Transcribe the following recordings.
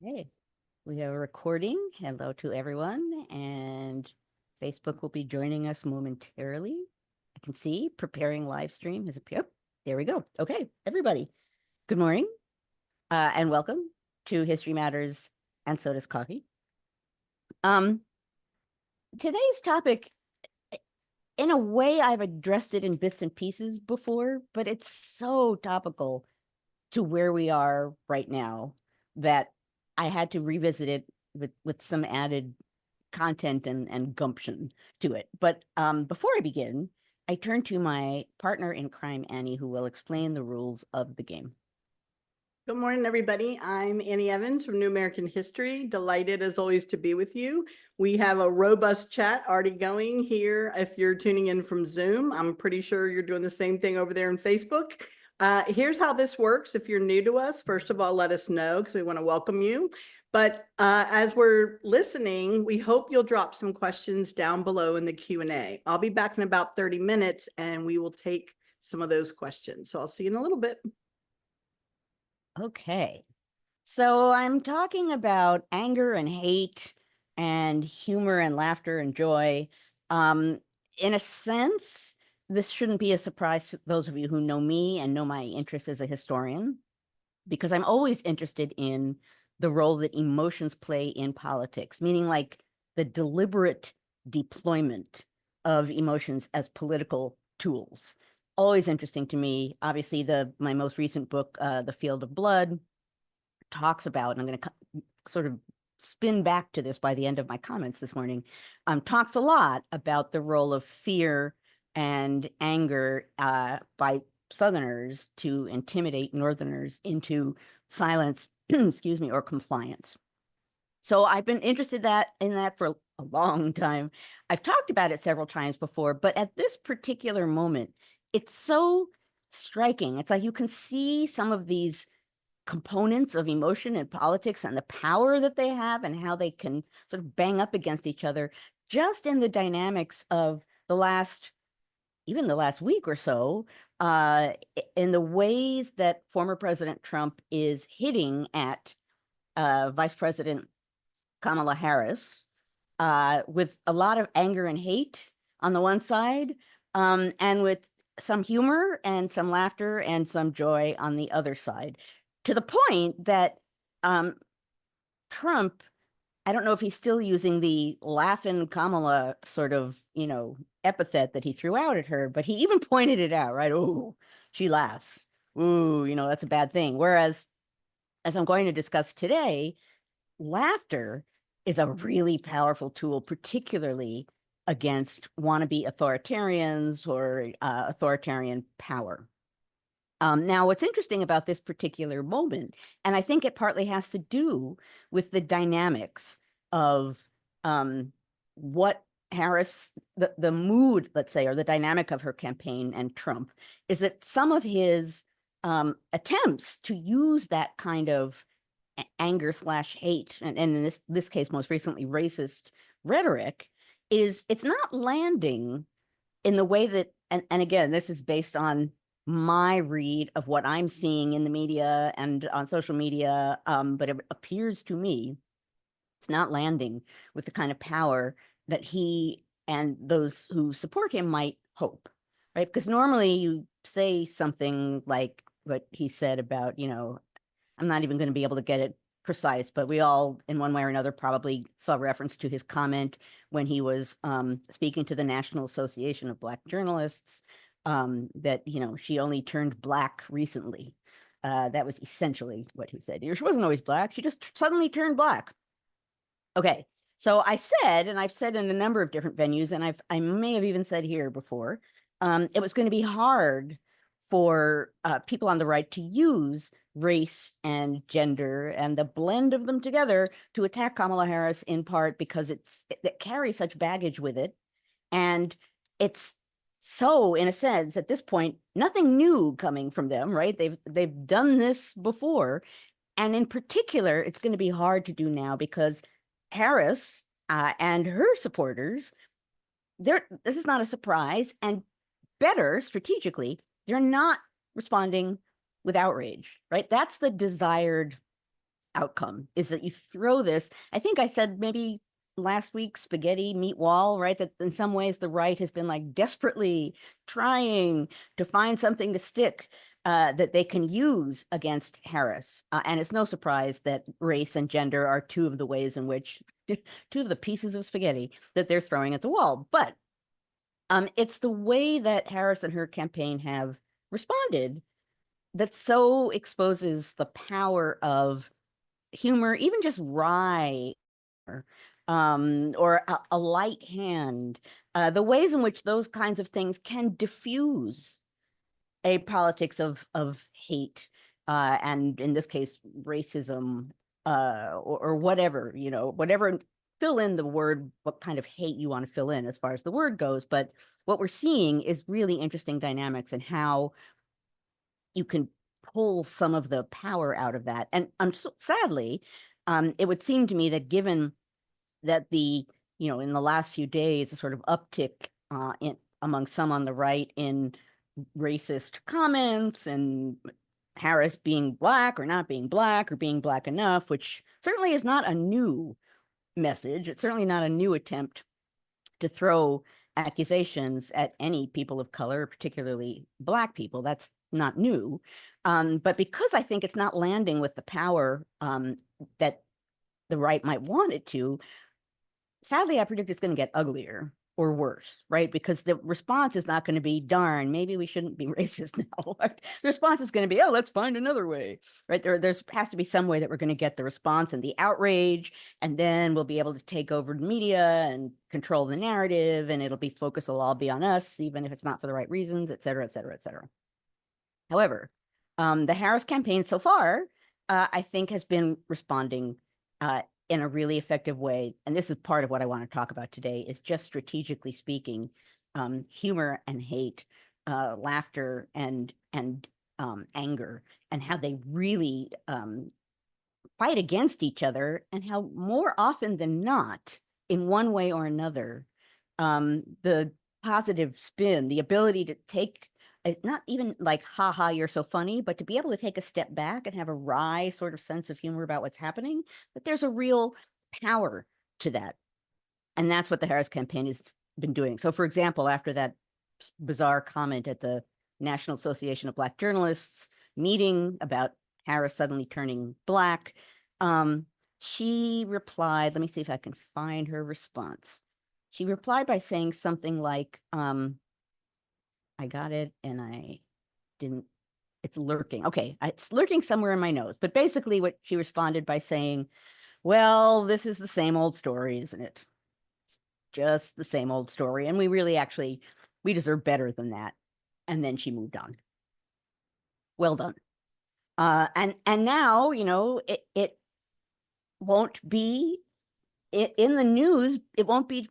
Hey, we have a recording. Hello to everyone, and Facebook will be joining us momentarily. I can see preparing live stream has appeared. There we go. Okay, everybody, good morning, and welcome to History Matters and So Does Coffee. Um, Today's topic, in a way, I've addressed it in bits and pieces before, but it's so topical to where we are right now that I had to revisit it with some added content and gumption to it. But before I begin, I turn to my partner in crime, Annie, who will explain the rules of the game. Good morning, everybody. I'm Annie Evans from New American History. Delighted, as always, to be with you. We have a robust chat already going here. If you're tuning in from Zoom, I'm pretty sure you're doing the same thing over there on Facebook. Here's how this works. If you're new to us, first of all, let us know because we want to welcome you. But as we're listening, we hope you'll drop some questions down below in the Q&A. I'll be back in about 30 minutes and we will take some of those questions. So I'll see you in a little bit. Okay. So I'm talking about anger and hate and humor and laughter and joy. In a sense, this shouldn't be a surprise to those of you who know me and know my interest as a historian, because I'm always interested in the role that emotions play in politics, meaning like the deliberate deployment of emotions as political tools. Always interesting to me. Obviously, my most recent book, The Field of Blood, talks about, and I'm going to sort of spin back to this by the end of my comments this morning, talks a lot about the role of fear and anger by Southerners to intimidate Northerners into silence, excuse me, or compliance. So I've been interested in that for a long time. I've talked about it several times before, but at this particular moment, it's so striking. It's like you can see some of these components of emotion and politics and the power that they have and how they can sort of bang up against each other just in the dynamics of even the last week or so, in the ways that former President Trump is hitting at Vice President Kamala Harris, with a lot of anger and hate on the one side, and with some humor and some laughter and some joy on the other side, to the point that um, Trump, I don't know if he's still using the laughing Kamala sort of, epithet that he threw out at her, but he even pointed it out, right? Oh, she laughs. Ooh, that's a bad thing. Whereas, as I'm going to discuss today, laughter is a really powerful tool, particularly against wannabe authoritarians or authoritarian power. Now, what's interesting about this particular moment, and I think it partly has to do with the dynamics of what Harris, the mood, let's say, or the dynamic of her campaign and Trump, is that some of his attempts to use that kind of anger/hate, and in this case, most recently, racist rhetoric, it's not landing in the way that, and again, this is based on my read of what I'm seeing in the media and on social media, but it appears to me it's not landing with the kind of power that he and those who support him might hope, right? Because normally you say something like what he said about, I'm not even going to be able to get it precise, but we all, in one way or another, probably saw reference to his comment when he was speaking to the National Association of Black Journalists, that, she only turned black recently. That was essentially what he said. She wasn't always black. She just suddenly turned black. Okay. So I said, and I've said in a number of different venues, and I may have even said here before, it was going to be hard for people on the right to use race and gender and the blend of them together to attack Kamala Harris, in part because it carries such baggage with it. And it's so, in a sense, at this point, nothing new coming from them, right? They've done this before. And in particular, it's going to be hard to do now because Harris and her supporters, this is not a surprise, and better strategically, they're not responding with outrage, right? That's the desired outcome, is that you throw this, I think I said maybe last week, spaghetti meat wall, right? That in some ways the right has been like desperately trying to find something to stick that they can use against Harris. And it's no surprise that race and gender are two of the ways in which, two of the pieces of spaghetti that they're throwing at the wall. But it's the way that Harris and her campaign have responded that so exposes the power of humor, even just wry, or a light hand, the ways in which those kinds of things can diffuse a politics of hate, and in this case, racism, or whatever, whatever, fill in the word, what kind of hate you want to fill in as far as the word goes. But what we're seeing is really interesting dynamics and how you can pull some of the power out of that. And sadly, it would seem to me that given that in the last few days, a sort of uptick among some on the right in racist comments, and Harris being black or not being black or being black enough, which certainly is not a new message. It's certainly not a new attempt to throw accusations at any people of color, particularly black people. That's not new. But because I think it's not landing with the power that the right might want it to, sadly, I predict it's going to get uglier or worse, right? Because the response is not going to be, darn, maybe we shouldn't be racist now. The response is going to be, oh, let's find another way, right? There's has to be some way that we're going to get the response and the outrage, and then we'll be able to take over the media and control the narrative, and will all be on us, even if it's not for the right reasons, et cetera, et cetera, et cetera. However, the Harris campaign so far, I think, has been responding in a really effective way. And this is part of what I want to talk about today, is just strategically speaking, humor and hate, laughter and anger, and how they really fight against each other, and how more often than not, in one way or another, the positive spin, the ability to take, not even like, haha, you're so funny, but to be able to take a step back and have a wry sort of sense of humor about what's happening, that there's a real power to that. And that's what the Harris campaign has been doing. So, for example, after that bizarre comment at the National Association of Black Journalists meeting about Harris suddenly turning black, she replied, let me see if I can find her response. She replied by saying something like, I got it and I didn't, it's lurking. Okay, it's lurking somewhere in my nose. But basically what she responded by saying, well, this is the same old story, isn't it? It's just the same old story. And we really we deserve better than that. And then she moved on. Well done. And now, it won't be in the news. It won't be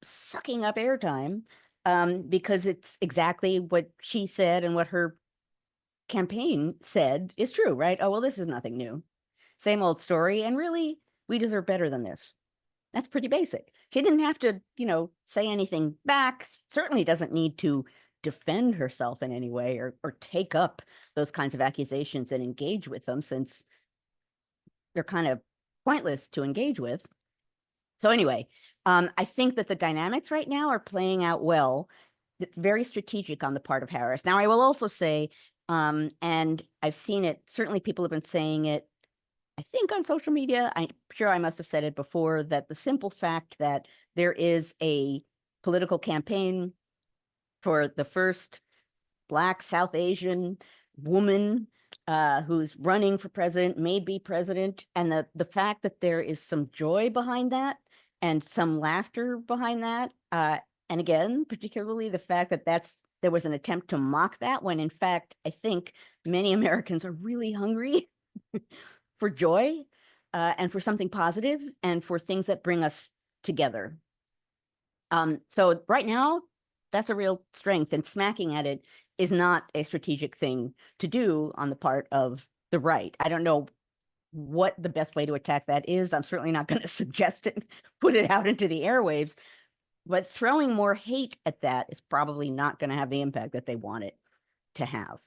sucking up airtime, because it's exactly what she said and what her campaign said is true, right? Oh, well, this is nothing new. Same old story. And really, we deserve better than this. That's pretty basic. She didn't have to, say anything back. Certainly doesn't need to defend herself in any way, or take up those kinds of accusations and engage with them, since they're kind of pointless to engage with. So anyway, I think that the dynamics right now are playing out well. Very strategic on the part of Harris. Now, I will also say, and I've seen it, certainly people have been saying it, I think, on social media. I'm sure I must have said it before, that the simple fact that there is a political campaign for the first Black South Asian woman who's running for president, may be president, and the fact that there is some joy behind that and some laughter behind that, and again, particularly the fact that there was an attempt to mock that, when in fact, I think many Americans are really hungry for joy, and for something positive, and for things that bring us together. So right now, that's a real strength, and smacking at it is not a strategic thing to do on the part of the right. I don't know what the best way to attack that is. I'm certainly not going to suggest it, put it out into the airwaves, but throwing more hate at that is probably not going to have the impact that they want it to have.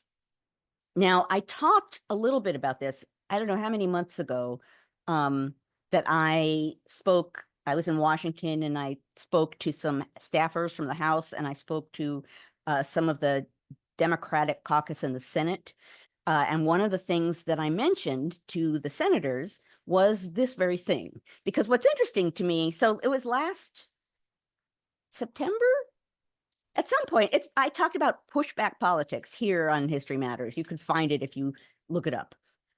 Now, I talked a little bit about this. I don't know how many months ago, that I was in Washington and I spoke to some staffers from the House and I spoke to some of the Democratic caucus in the Senate. And one of the things that I mentioned to the senators was this very thing. Because what's interesting to me, so it was last September, at some point, I talked about pushback politics here on History Matters. You could find it if you look it up.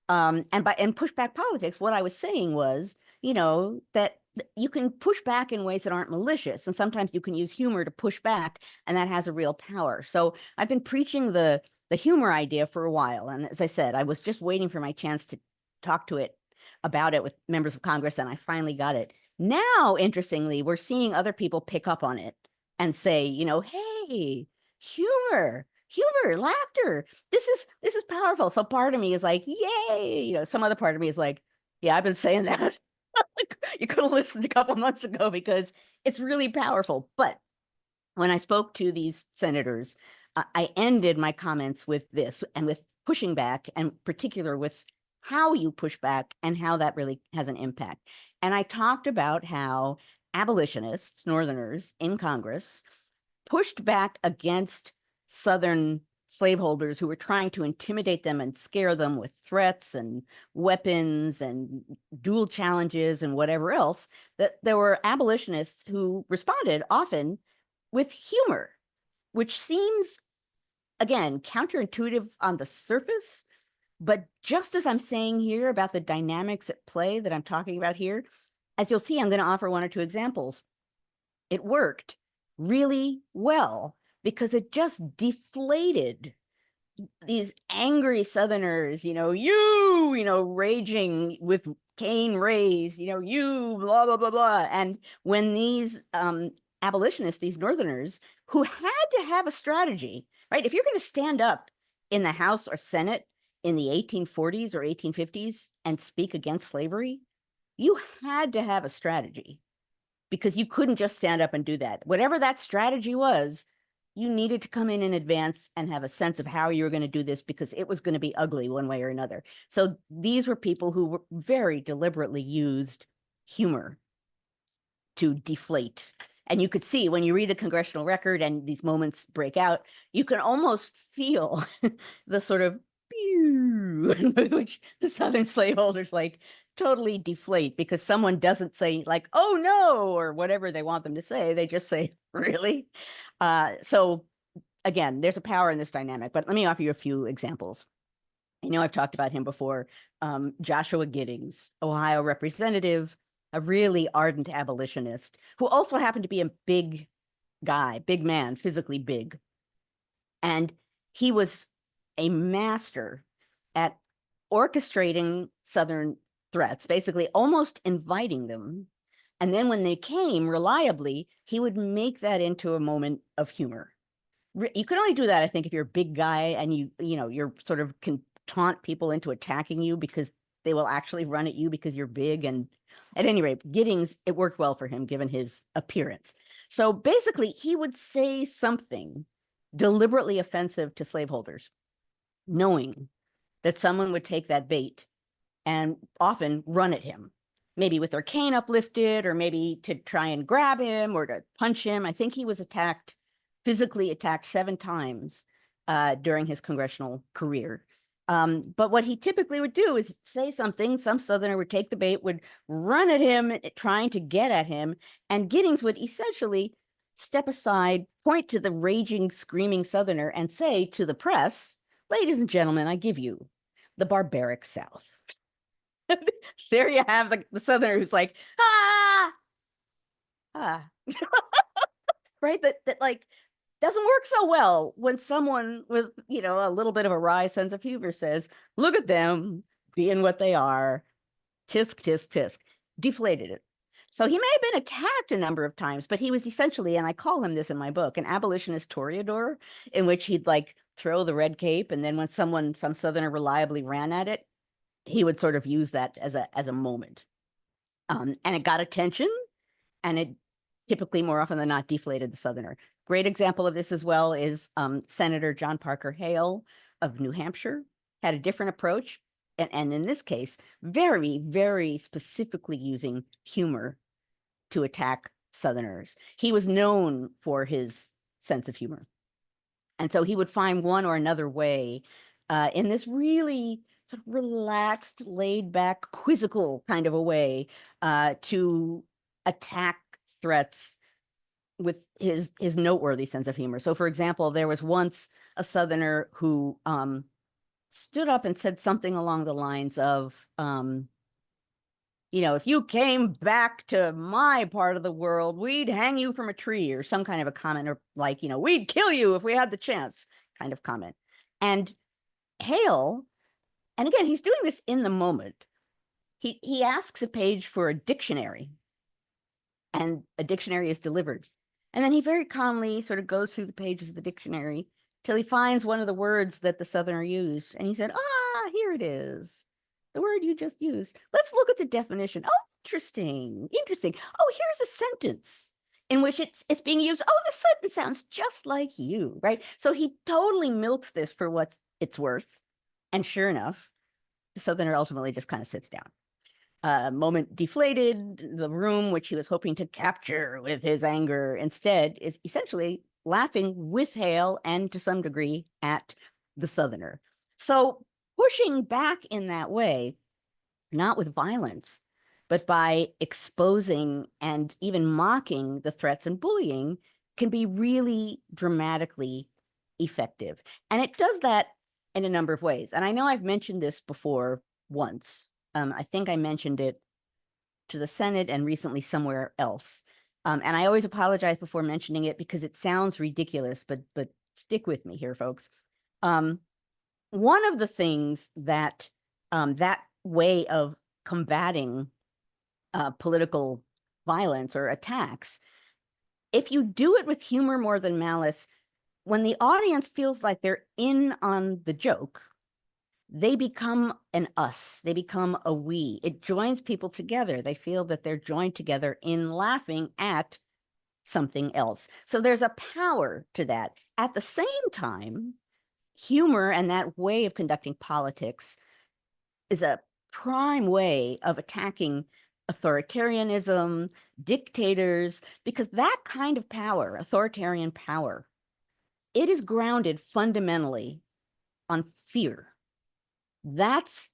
And pushback politics, what I was saying was, that you can push back in ways that aren't malicious, and sometimes you can use humor to push back, and that has a real power. So I've been preaching the humor idea for a while, and as I said, I was just waiting for my chance to talk about it with members of Congress, and I finally got it. Now, interestingly, we're seeing other people pick up on it and say, hey, humor, laughter. This is powerful. So part of me is like, yay. Some other part of me is like, yeah, I've been saying that. You could have listened a couple months ago because it's really powerful. But when I spoke to these senators, I ended my comments with this and with pushing back, and particular with how you push back and how that really has an impact. And I talked about how abolitionists, Northerners in Congress, pushed back against Southern slaveholders who were trying to intimidate them and scare them with threats and weapons and dual challenges and whatever else, that there were abolitionists who responded often with humor, which seems, again, counterintuitive on the surface. But just as I'm saying here about the dynamics at play that I'm talking about here, as you'll see, I'm going to offer one or two examples. It worked really well because it just deflated these angry Southerners, raging with cane raised, you blah, blah, blah, blah. And when these abolitionists, these Northerners who had to have a strategy, right? If you're going to stand up in the House or Senate in the 1840s or 1850s and speak against slavery, you had to have a strategy because you couldn't just stand up and do that. Whatever that strategy was, you needed to come in advance and have a sense of how you were going to do this because it was going to be ugly one way or another. So these were people who were very deliberately used humor to deflate. And you could see when you read the congressional record and these moments break out, you can almost feel the sort of pew with which the Southern slaveholders totally deflate because someone doesn't say oh no, or whatever they want them to say. They just say, really? So again, there's a power in this dynamic, but let me offer you a few examples. I've talked about him before. Joshua Giddings, Ohio representative, a really ardent abolitionist who also happened to be a big guy, big man, physically big. And he was a master at orchestrating Southern threats, basically almost inviting them. And then when they came reliably, he would make that into a moment of humor. You can only do that, I think, if you're a big guy and you're sort of can taunt people into attacking you because they will actually run at you because you're big. And at any rate, Giddings, it worked well for him given his appearance. So basically, he would say something deliberately offensive to slaveholders, knowing that someone would take that bait and often run at him, maybe with their cane uplifted or maybe to try and grab him or to punch him. I think he was physically attacked 7 times during his congressional career. But what he typically would do is say something, some Southerner would take the bait, would run at him, trying to get at him, and Giddings would essentially step aside, point to the raging, screaming Southerner, and say to the press, ladies and gentlemen, I give you the barbaric South. There you have the Southerner who's like, ah, right? That doesn't work so well when someone with, a little bit of a wry sense of humor says, look at them being what they are, tisk, tisk, tisk, deflated it. So he may have been attacked a number of times, but he was essentially, and I call him this in my book, an abolitionist toreador, in which he'd throw the red cape, and then when some Southerner reliably ran at it, he would sort of use that as a moment. And it got attention, and it typically more often than not deflated the Southerner. Great example of this as well is Senator John Parker Hale of New Hampshire had a different approach. and in this case, very, very specifically using humor to attack Southerners. He was known for his sense of humor. And so he would find one or another way in this really sort of relaxed, laid back, quizzical kind of a way to attack threats with his noteworthy sense of humor. So, for example, there was once a Southerner who stood up and said something along the lines of, if you came back to my part of the world, we'd hang you from a tree, or some kind of a comment, or like, we'd kill you if we had the chance kind of comment. And Hale, and again, he's doing this in the moment. He asks a page for a dictionary, and a dictionary is delivered. And then he very calmly sort of goes through the pages of the dictionary till he finds one of the words that the Southerner used. And he said, here it is. The word you just used. Let's look at the definition. Oh, interesting. Interesting. Oh, here's a sentence in which it's being used. Oh, the sentence sounds just like you, right? So he totally milks this for what it's worth. And sure enough, the Southerner ultimately just kind of sits down. Moment deflated, the room which he was hoping to capture with his anger instead is essentially laughing with Hale and to some degree at the Southerner. So pushing back in that way, not with violence, but by exposing and even mocking the threats and bullying, can be really dramatically effective. And it does that in a number of ways. And I know I've mentioned this before once. I think I mentioned it to the Senate and recently somewhere else. And I always apologize before mentioning it because it sounds ridiculous, but stick with me here, folks. One of the things that that way of combating political violence or attacks, if you do it with humor more than malice, when the audience feels like they're in on the joke, they become an us. They become a we. It joins people together. They feel that they're joined together in laughing at something else. So there's a power to that. At the same time, humor and that way of conducting politics is a prime way of attacking authoritarianism, dictators, because that kind of power, authoritarian power, it is grounded fundamentally on fear. That's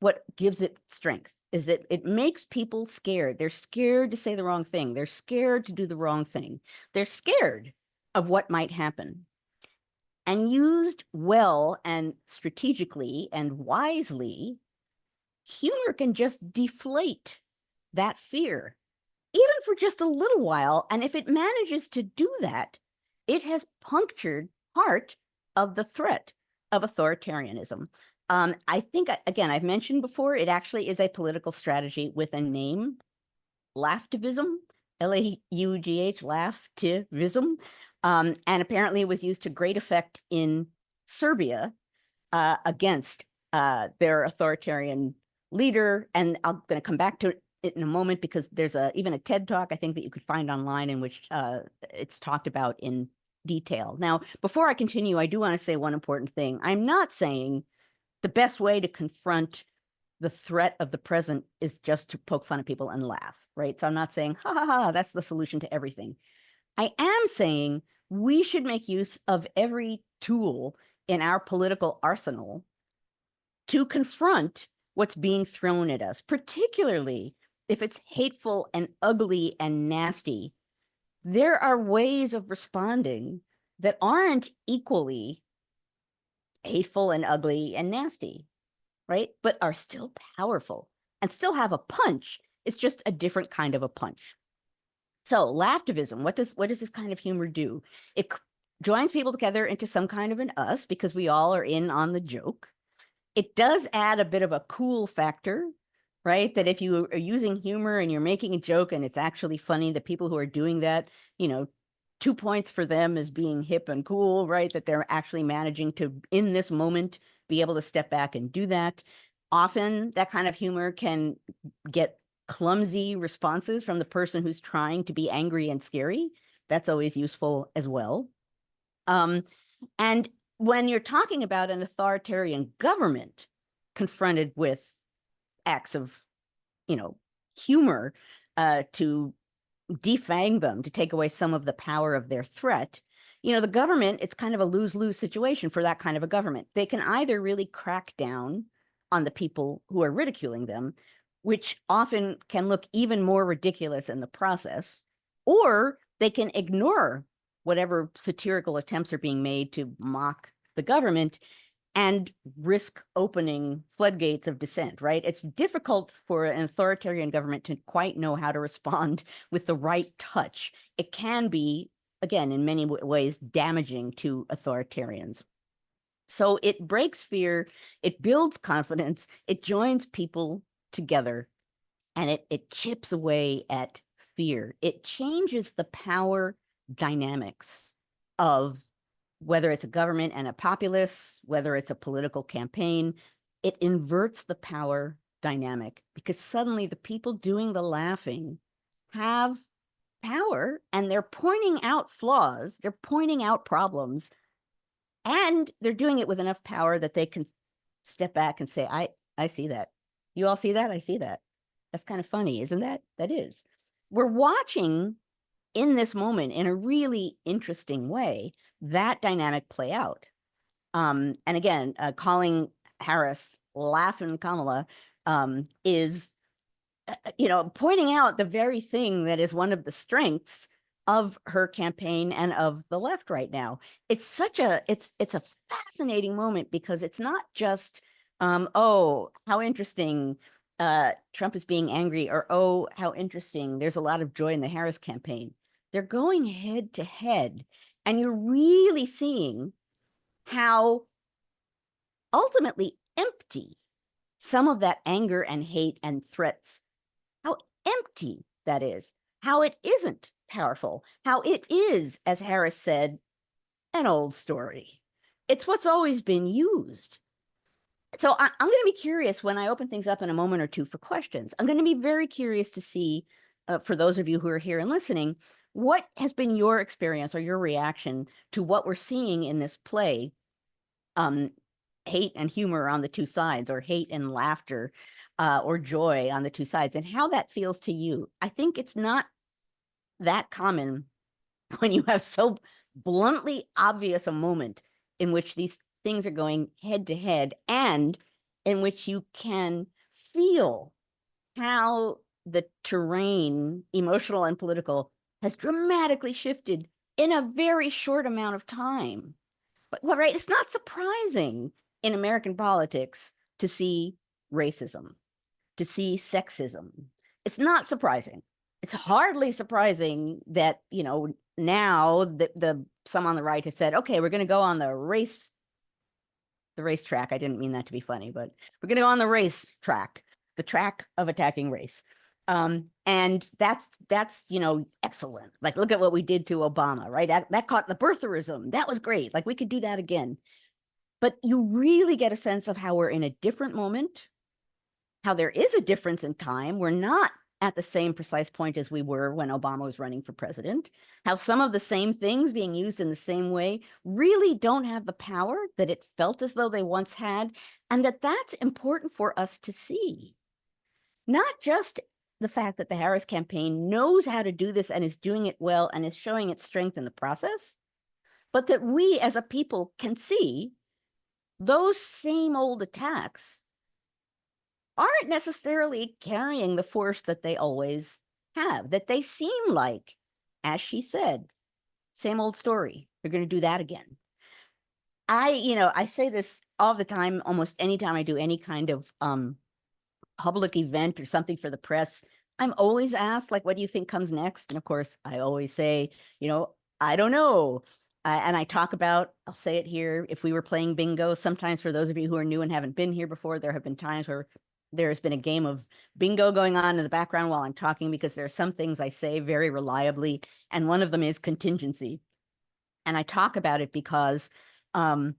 what gives it strength, is that it makes people scared. They're scared to say the wrong thing. They're scared to do the wrong thing. They're scared of what might happen. And used well and strategically and wisely, humor can just deflate that fear, even for just a little while. And if it manages to do that, it has punctured part of the threat of authoritarianism. I think, again, I've mentioned before, it actually is a political strategy with a name, lactivism, L-A-U-G-H, lactivism. And apparently it was used to great effect in Serbia against their authoritarian leader. And I'm going to come back to it in a moment because there's even a TED Talk, I think, that you could find online in which it's talked about in detail. Now, before I continue, I do want to say one important thing. I'm not saying the best way to confront the threat of the present is just to poke fun at people and laugh, right? So I'm not saying, ha ha ha, that's the solution to everything. I am saying we should make use of every tool in our political arsenal to confront what's being thrown at us, particularly if it's hateful and ugly and nasty. There are ways of responding that aren't equally hateful and ugly and nasty, right? But are still powerful and still have a punch. It's just a different kind of a punch. So lactivism, what does this kind of humor do? It joins people together into some kind of an us because we all are in on the joke. It does add a bit of a cool factor, right? That if you are using humor and you're making a joke and it's actually funny, the people who are doing that, 2 points for them as being hip and cool, right? That they're actually managing to, in this moment, be able to step back and do that. Often that kind of humor can get clumsy responses from the person who's trying to be angry and scary. That's always useful as well. And when you're talking about an authoritarian government, confronted with acts of, humor to defang them, to take away some of the power of their threat, the government, it's kind of a lose-lose situation for that kind of a government. They can either really crack down on the people who are ridiculing them, which often can look even more ridiculous in the process, or they can ignore whatever satirical attempts are being made to mock the government and risk opening floodgates of dissent, right? It's difficult for an authoritarian government to quite know how to respond with the right touch. It can be, again, in many ways, damaging to authoritarians. So it breaks fear, it builds confidence, it joins people together, and it chips away at fear. It changes the power dynamics of whether it's a government and a populace, whether it's a political campaign. It inverts the power dynamic because suddenly the people doing the laughing have power and they're pointing out flaws, they're pointing out problems, and they're doing it with enough power that they can step back and say, I see that. You all see that? I see that. That's kind of funny, isn't that? That is. We're watching in this moment in a really interesting way that dynamic play out. And again, calling Harris laughing Kamala is, pointing out the very thing that is one of the strengths of her campaign and of the left right now. It's a fascinating moment because it's not just, oh, how interesting, Trump is being angry, or oh, how interesting, there's a lot of joy in the Harris campaign. They're going head to head, and you're really seeing how ultimately empty some of that anger and hate and threats, how empty that is, how it isn't powerful, how it is, as Harris said, an old story. It's what's always been used. So I'm going to be curious when I open things up in a moment or two for questions. I'm going to be very curious to see, for those of you who are here and listening, what has been your experience or your reaction to what we're seeing in this play, hate and humor on the two sides, or hate and laughter, or joy on the two sides, and how that feels to you. I think it's not that common when you have so bluntly obvious a moment in which these things are going head to head, and in which you can feel how the terrain, emotional and political, has dramatically shifted in a very short amount of time. But well, right, it's not surprising in American politics to see racism, to see sexism. It's not surprising. It's hardly surprising that, now the some on the right have said, okay, we're going to go on the racetrack. I didn't mean that to be funny, but we're going to go on the race track, the track of attacking race. And that's, excellent. Like, look at what we did to Obama, right? That caught the birtherism. That was great. Like, we could do that again. But you really get a sense of how we're in a different moment, how there is a difference in time. We're not at the same precise point as we were when Obama was running for president, how some of the same things being used in the same way really don't have the power that it felt as though they once had, and that's important for us to see. Not just the fact that the Harris campaign knows how to do this and is doing it well and is showing its strength in the process, but that we as a people can see those same old attacks aren't necessarily carrying the force that they always have, that they seem like, as she said, same old story. They're going to do that again. I say this all the time, almost anytime I do any kind of public event or something for the press. I'm always asked, like, what do you think comes next? And of course, I always say, I don't know. And I talk about, I'll say it here, if we were playing bingo, sometimes for those of you who are new and haven't been here before, there have been times where there's been a game of bingo going on in the background while I'm talking, because there are some things I say very reliably, and one of them is contingency. And I talk about it because, everyone,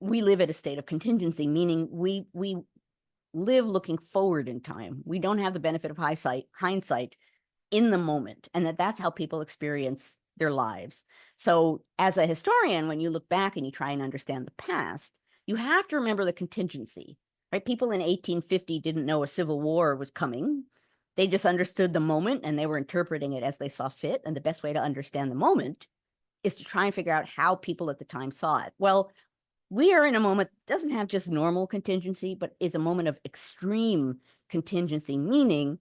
we live at a state of contingency, meaning we live looking forward in time. We don't have the benefit of hindsight in the moment, and that's how people experience their lives. So as a historian, when you look back and you try and understand the past, you have to remember the contingency, right? People in 1850 didn't know a civil war was coming. They just understood the moment and they were interpreting it as they saw fit. And the best way to understand the moment is to try and figure out how people at the time saw it. Well, we are in a moment that doesn't have just normal contingency, but is a moment of extreme contingency, meaning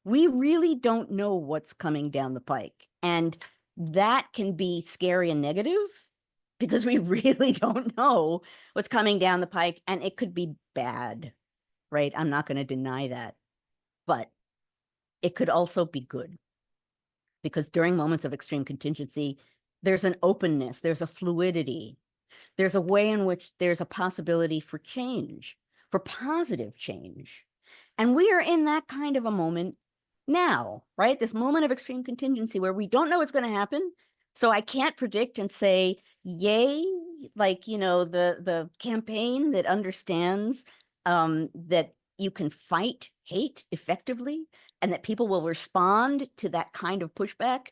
we really don't know what's coming down the pike. And that can be scary and negative because we really don't know what's coming down the pike, and it could be bad, right? I'm not going to deny that. But it could also be good because during moments of extreme contingency, there's an openness, there's a fluidity, there's a way in which there's a possibility for change, for positive change. And we are in that kind of a moment now, right? This moment of extreme contingency where we don't know what's going to happen. So I can't predict and say, yay, like, the campaign that understands that you can fight hate effectively and that people will respond to that kind of pushback.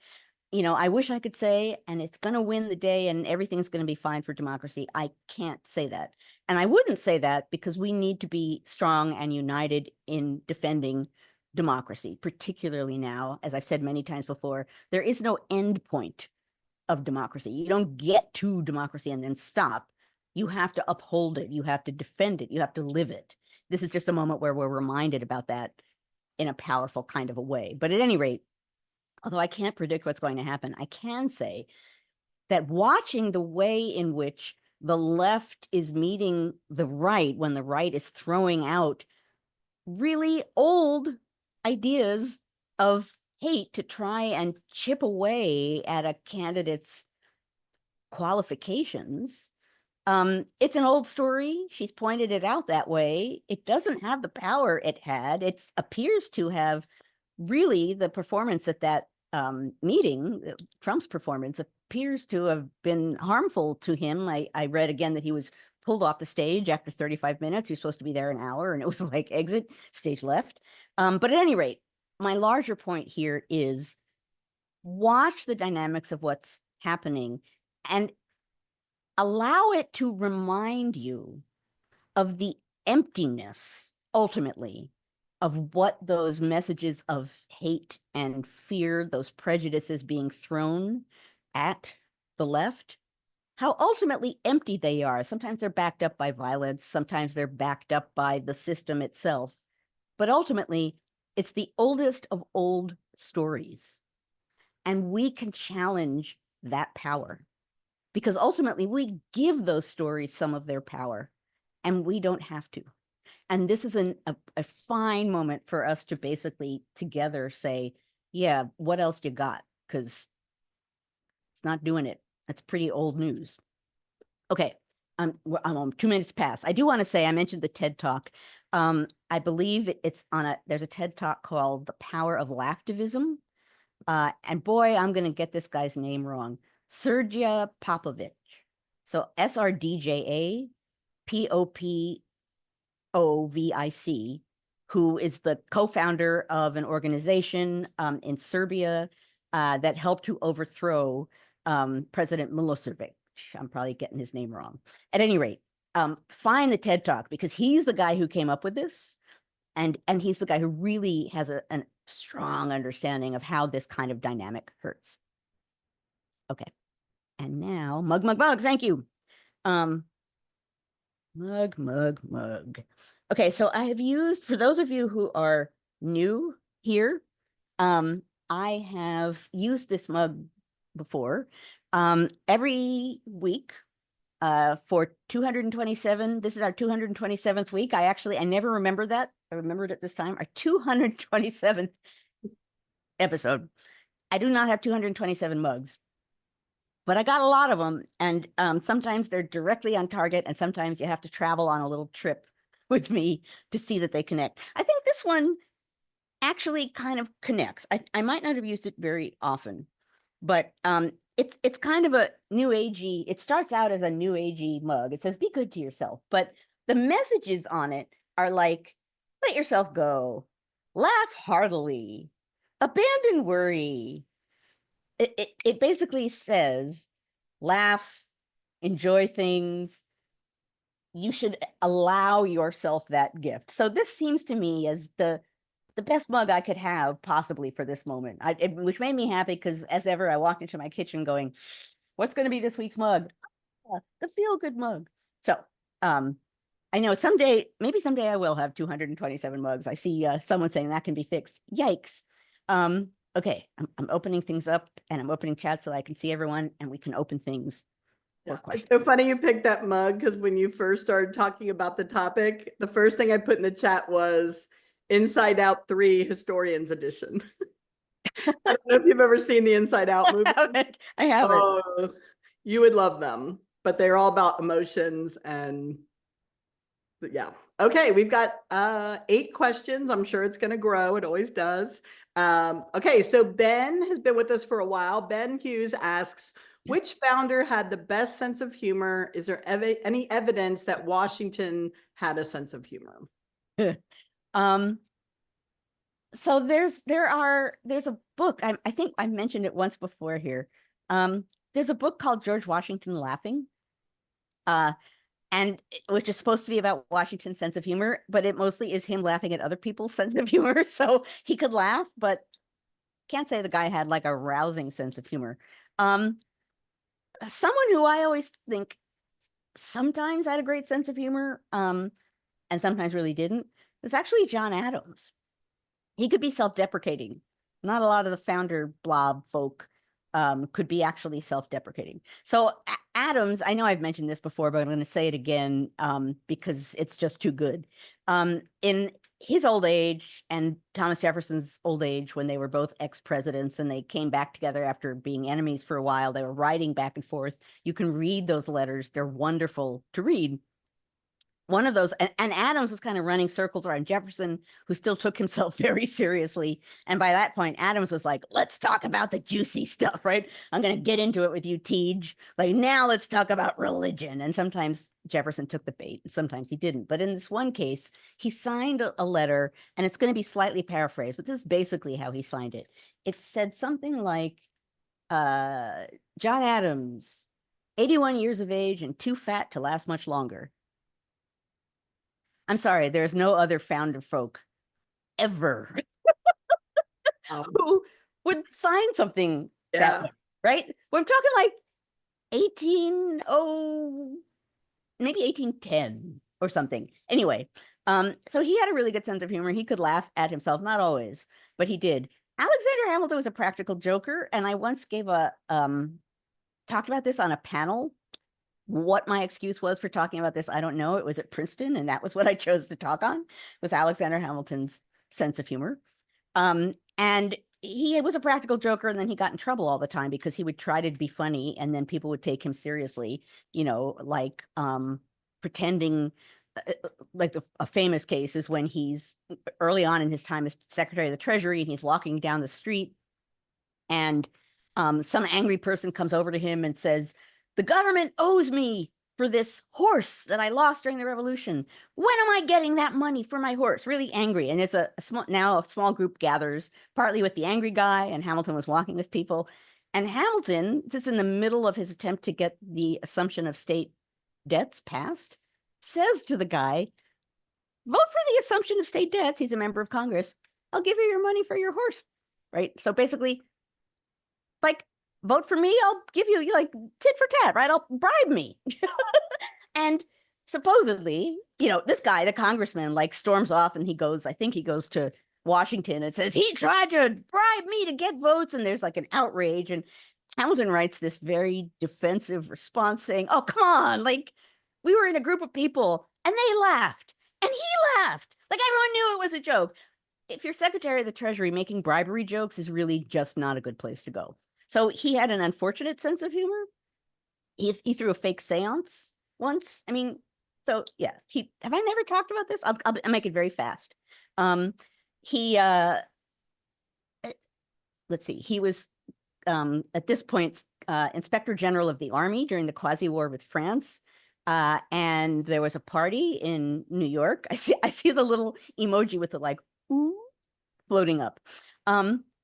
I wish I could say, and it's going to win the day and everything's going to be fine for democracy. I can't say that. And I wouldn't say that because we need to be strong and united in defending democracy, particularly now. As I've said many times before, there is no end point of democracy. You don't get to democracy and then stop. You have to uphold it. You have to defend it. You have to live it. This is just a moment where we're reminded about that in a powerful kind of a way. But at any rate, although I can't predict what's going to happen, I can say that watching the way in which the left is meeting the right when the right is throwing out really old ideas of hate to try and chip away at a candidate's qualifications. It's an old story. She's pointed it out that way. It doesn't have the power it had. It appears to have really the performance at that meeting, Trump's performance appears to have been harmful to him. I read again that he was pulled off the stage after 35 minutes. He was supposed to be there an hour, and it was like exit, stage left. But at any rate, my larger point here is watch the dynamics of what's happening and allow it to remind you of the emptiness, ultimately, of what those messages of hate and fear, those prejudices being thrown at the left, how ultimately empty they are. Sometimes they're backed up by violence, sometimes they're backed up by the system itself. But ultimately, it's the oldest of old stories. And we can challenge that power because ultimately we give those stories some of their power and we don't have to. And this is a fine moment for us to basically together say, yeah, what else you got? Because it's not doing it. That's pretty old news. Okay, I'm on 2 minutes past. I do want to say, I mentioned the TED Talk. I believe it's there's a TED Talk called The Power of Lactivism. And boy, I'm going to get this guy's name wrong. Srdja Popovic. So Srdja Popovic, who is the co-founder of an organization in Serbia that helped to overthrow President Milosevic. I'm probably getting his name wrong. At any rate, find the TED Talk because he's the guy who came up with this. And he's the guy who really has a strong understanding of how this kind of dynamic hurts. Okay. And now, mug. Thank you. Mug. Okay, so I have used, for those of you who are new here, I have used this mug before. Every week for 227, this is our 227th week. I never remembered that. I remembered it this time, our 227th episode. I do not have 227 mugs, but I got a lot of them. And sometimes they're directly on target, and sometimes you have to travel on a little trip with me to see that they connect. I think this one actually kind of connects. I might not have used it very often, but it's kind of a new agey. It starts out as a new agey mug. It says, be good to yourself. But the messages on it are like, let yourself go, laugh heartily, abandon worry. It basically says, laugh, enjoy things, you should allow yourself that gift. So this seems to me as the best mug I could have possibly for this moment, which made me happy because as ever, I walked into my kitchen going, what's going to be this week's mug? The feel good mug. So, I know someday, maybe someday I will have 227 mugs. I see someone saying that can be fixed. Yikes. Okay, I'm opening things up and I'm opening chat so I can see everyone and we can open things for Yeah, questions. it's so funny you picked that mug because when you first started talking about the topic, the first thing I put in the chat was Inside Out 3 Historians Edition. I don't know if you've ever seen the Inside Out movie. I haven't. Oh, you would love them, but they're all about emotions and yeah. Okay, we've got 8 questions. I'm sure it's going to grow. It always does. Okay, so Ben has been with us for a while. Ben Hughes asks, which founder had the best sense of humor? Is there any evidence that Washington had a sense of humor? um, so there's a book. I think I mentioned it once before here. There's a book called George Washington Laughing. And which is supposed to be about Washington's sense of humor, but it mostly is him laughing at other people's sense of humor. So he could laugh, but can't say the guy had like a rousing sense of humor. Someone who I always think sometimes had a great sense of humor, and sometimes really didn't, was actually John Adams. He could be self-deprecating. Not a lot of the founder blob folk could be actually self-deprecating. So Adams, I know I've mentioned this before, but I'm going to say it again because it's just too good. In his old age and Thomas Jefferson's old age, when they were both ex-presidents and they came back together after being enemies for a while, they were writing back and forth. You can read those letters. They're wonderful to read. One of those, and Adams was kind of running circles around Jefferson, who still took himself very seriously. And by that point, Adams was like, let's talk about the juicy stuff, right? I'm going to get into it with you, Tej. Like, now let's talk about religion. And sometimes Jefferson took the bait, and sometimes he didn't. But in this one case, he signed a letter, and it's going to be slightly paraphrased, but this is basically how he signed it. It said something like, John Adams, 81 years of age and too fat to last much longer. I'm sorry, there's no other founder folk ever who would sign something that way, right? We're talking like 1800, maybe 1810 or something. Anyway, so he had a really good sense of humor. He could laugh at himself, not always, but he did. Alexander Hamilton was a practical joker, and I once gave talked about this on a panel. What my excuse was for talking about this, I don't know. It was at Princeton, and that was what I chose to talk on, was Alexander Hamilton's sense of humor. And he was a practical joker, and then he got in trouble all the time because he would try to be funny, and then people would take him seriously, like pretending. Like a famous case is when he's early on in his time as Secretary of the Treasury, and he's walking down the street, and some angry person comes over to him and says, the government owes me for this horse that I lost during the revolution. When am I getting that money for my horse? Really angry. And there's a small group gathers, partly with the angry guy, and Hamilton was walking with people. And Hamilton, just in the middle of his attempt to get the assumption of state debts passed, says to the guy, vote for the assumption of state debts. He's a member of Congress. I'll give you your money for your horse. Right? So basically, like, vote for me, I'll give you like tit for tat, right? I'll bribe me. And supposedly, this guy, the congressman, like storms off and I think he goes to Washington and says, he tried to bribe me to get votes. And there's like an outrage. And Hamilton writes this very defensive response saying, oh, come on. Like, we were in a group of people and they laughed and he laughed. Like, everyone knew it was a joke. If you're Secretary of the Treasury, making bribery jokes is really just not a good place to go. So he had an unfortunate sense of humor. He threw a fake seance once. I mean, so yeah, have I never talked about this? I'll make it very fast. He let's see, he was at this point Inspector General of the Army during the Quasi-War with France. And there was a party in New York. I see the little emoji with the like ooh, floating up.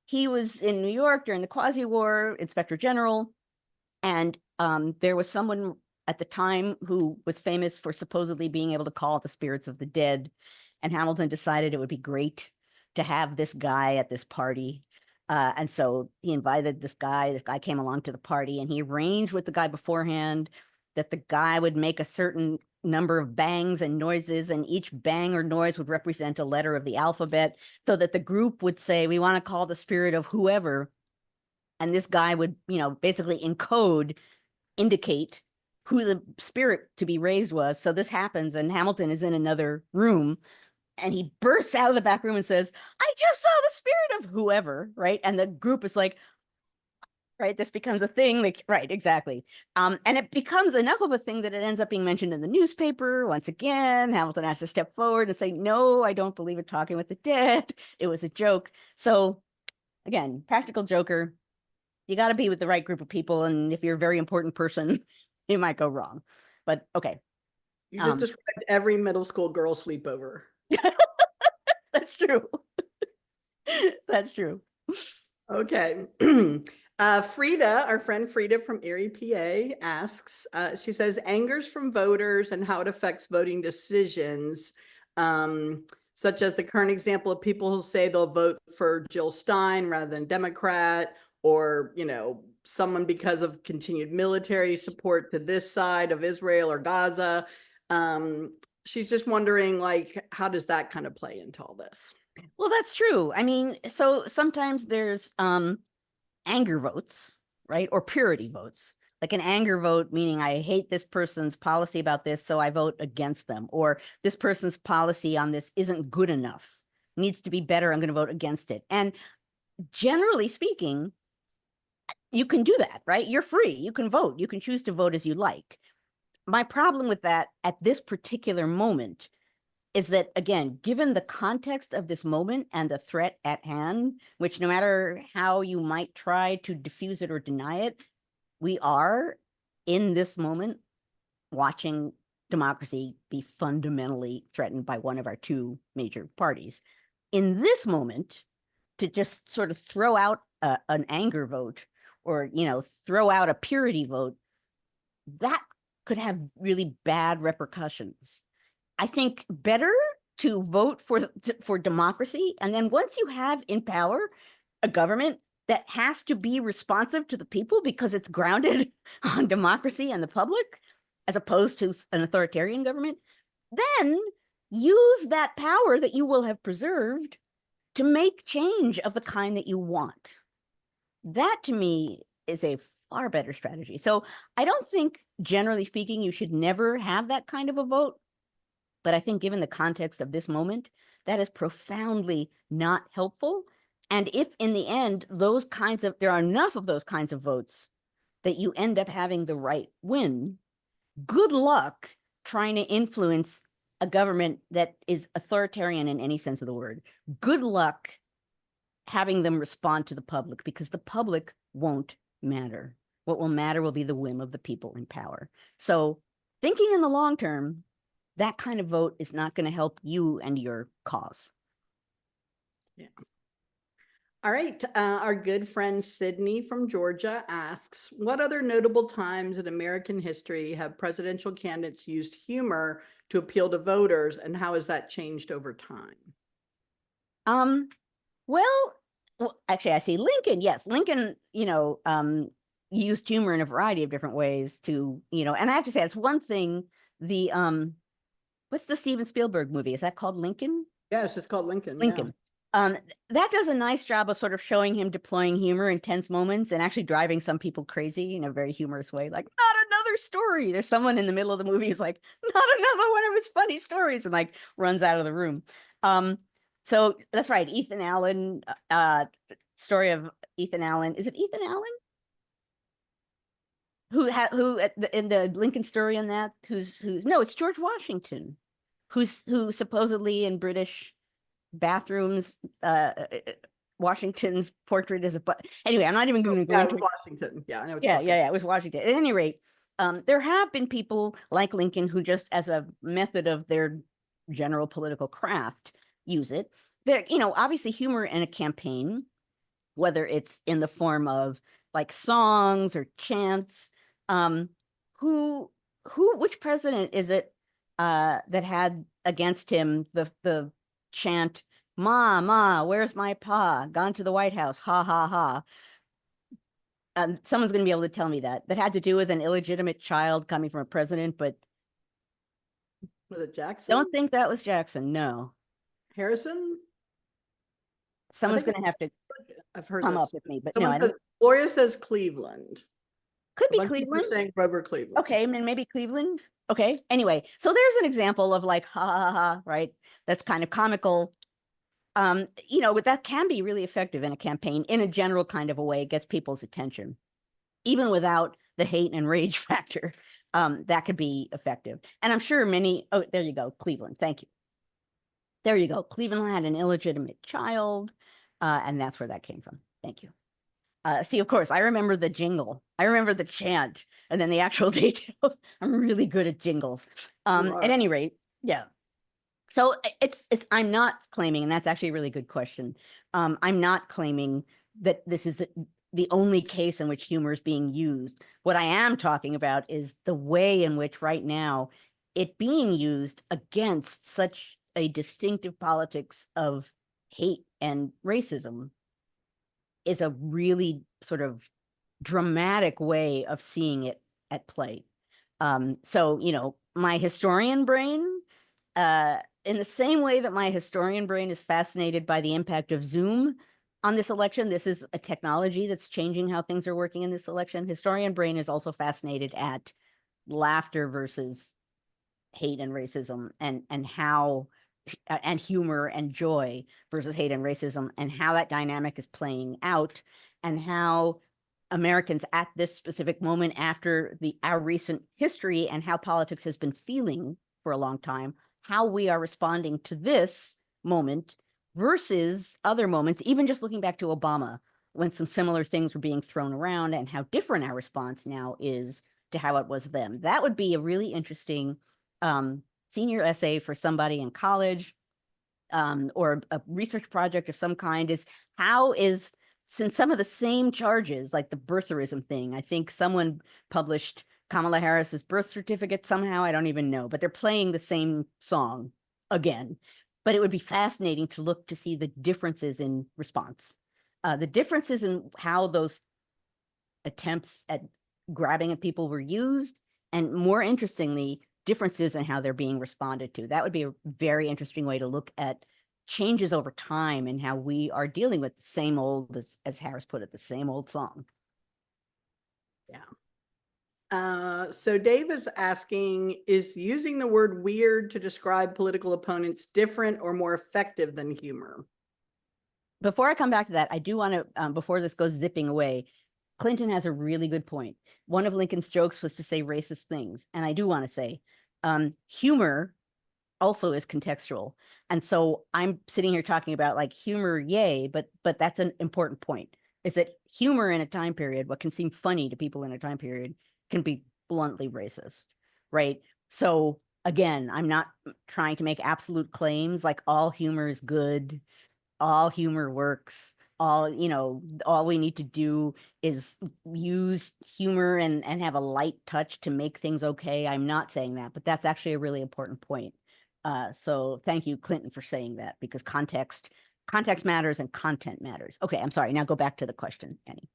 He was in New York during the Quasi-War, Inspector General, and there was someone at the time who was famous for supposedly being able to call the spirits of the dead. And Hamilton decided it would be great to have this guy at this party. And so he invited this guy. This guy came along to the party, and he arranged with the guy beforehand that the guy would make a certain number of bangs and noises, and each bang or noise would represent a letter of the alphabet, so that the group would say, we want to call the spirit of whoever. And this guy would, basically encode, indicate who the spirit to be raised was. So this happens, and Hamilton is in another room, and he bursts out of the back room and says, I just saw the spirit of whoever, right? And the group is like, right, this becomes a thing. Like, right, exactly. And it becomes enough of a thing that it ends up being mentioned in the newspaper. Once again, Hamilton has to step forward and say, no, I don't believe in talking with the dead. It was a joke. So again, practical joker, you got to be with the right group of people. And if you're a very important person, it might go wrong. But okay. You just described every middle school girl sleepover. That's true. That's true. Okay. Frida, our friend Frida from Erie, PA, asks, she says, angers from voters and how it affects voting decisions, such as the current example of people who say they'll vote for Jill Stein rather than Democrat, or, someone because of continued military support to this side of Israel or Gaza. She's just wondering, like, how does that kind of play into all this? Well, that's true. I mean, so sometimes there's anger votes, right? Or purity votes. Like an anger vote, meaning I hate this person's policy about this, so I vote against them. Or this person's policy on this isn't good enough, needs to be better, I'm going to vote against it. And generally speaking, you can do that, right? You're free. You can vote. You can choose to vote as you like. My problem with that at this particular moment is that, again, given the context of this moment and the threat at hand, which no matter how you might try to diffuse it or deny it, we are in this moment watching democracy be fundamentally threatened by one of our two major parties. In this moment, to just sort of throw out an anger vote or, throw out a purity vote, that could have really bad repercussions. I think better to vote for democracy. And then once you have in power a government that has to be responsive to the people because it's grounded on democracy and the public, as opposed to an authoritarian government, then use that power that you will have preserved to make change of the kind that you want. That to me is a far better strategy. So I don't think, generally speaking, you should never have that kind of a vote. But I think given the context of this moment, that is profoundly not helpful. And if in the end, there are enough of those kinds of votes that you end up having the right win, good luck trying to influence a government that is authoritarian in any sense of the word. Good luck having them respond to the public, because the public won't matter. What will matter will be the whim of the people in power. So thinking in the long term, that kind of vote is not going to help you and your cause. Yeah. All right. Our good friend Sydney from Georgia asks, what other notable times in American history have presidential candidates used humor to appeal to voters, and how has that changed over time? Well, actually, I see Lincoln. Yes, Lincoln, used humor in a variety of different ways to, and I have to say, it's one thing, the, what's the Steven Spielberg movie? Is that called Lincoln? Yeah, it's just called Lincoln. Lincoln. Yeah. That does a nice job of sort of showing him deploying humor in tense moments and actually driving some people crazy in a very humorous way. Like, not another story. There's someone in the middle of the movie who's like, not another one of his funny stories, and like runs out of the room. So that's right. Ethan Allen, story of Ethan Allen. Is it Ethan Allen? Who in the Lincoln story on that? No, it's George Washington, who supposedly in British bathrooms, Washington's portrait is anyway, I'm not even going to go into Washington. Yeah, I know. Yeah, it was Washington. At any rate, there have been people like Lincoln who just as a method of their general political craft use it. There, obviously humor in a campaign, whether it's in the form of like songs or chants, who which president is it that had against him the chant, "Ma, ma, where's my pa? Gone to the White House, ha ha ha." Someone's going to be able to tell me that had to do with an illegitimate child coming from a president, but Was it Jackson? don't think that was Jackson. No, Harrison? someone's going to have to I've heard come this. up with me, but no, Someone I says, don't. Gloria says Cleveland. Could A be bunch of people are Cleveland. saying Grover Cleveland. Okay, and then maybe Cleveland. Okay. Anyway, so there's an example of like ha ha ha, right? That's kind of comical. But that can be really effective in a campaign in a general kind of a way. It gets people's attention, even without the hate and rage factor. That could be effective. And I'm sure oh, there you go, Cleveland. Thank you. There you go. Cleveland had an illegitimate child, and that's where that came from. Thank you. See, of course, I remember the jingle. I remember the chant, and then the actual details. I'm really good at jingles. At any rate, yeah. So I'm not claiming, and that's actually a really good question. I'm not claiming that this is the only case in which humor is being used. What I am talking about is the way in which right now it being used against such a distinctive politics of hate and racism is a really sort of dramatic way of seeing it at play. So, my historian brain, in the same way that my historian brain is fascinated by the impact of Zoom on this election, this is a technology that's changing how things are working in this election. Historian brain is also fascinated at laughter versus hate and racism, and how and humor and joy versus hate and racism, and how that dynamic is playing out, and how Americans at this specific moment after our recent history and how politics has been feeling for a long time, how we are responding to this moment versus other moments, even just looking back to Obama, when some similar things were being thrown around, and how different our response now is to how it was then. That would be a really interesting senior essay for somebody in college, or a research project of some kind, is since some of the same charges, like the birtherism thing, I think someone published Kamala Harris's birth certificate somehow, I don't even know, but they're playing the same song again. But it would be fascinating to look to see the differences in response, the differences in how those attempts at grabbing at people were used, and more interestingly, differences in how they're being responded to. That would be a very interesting way to look at changes over time and how we are dealing with the same old, as Harris put it, the same old song. Yeah. So Dave is asking, is using the word weird to describe political opponents different or more effective than humor? Before I come back to that, I do want to, before this goes zipping away, Clinton has a really good point. One of Lincoln's jokes was to say racist things. And I do want to say, humor also is contextual. And so I'm sitting here talking about like humor, yay, but that's an important point. Is that humor in a time period, what can seem funny to people in a time period, can be bluntly racist, right? So again, I'm not trying to make absolute claims like all humor is good, all humor works, all we need to do is use humor and have a light touch to make things okay. I'm not saying that, but that's actually a really important point. So thank you, Clinton, for saying that, because context matters and content matters. Okay, I'm sorry. Now go back to the question, Annie.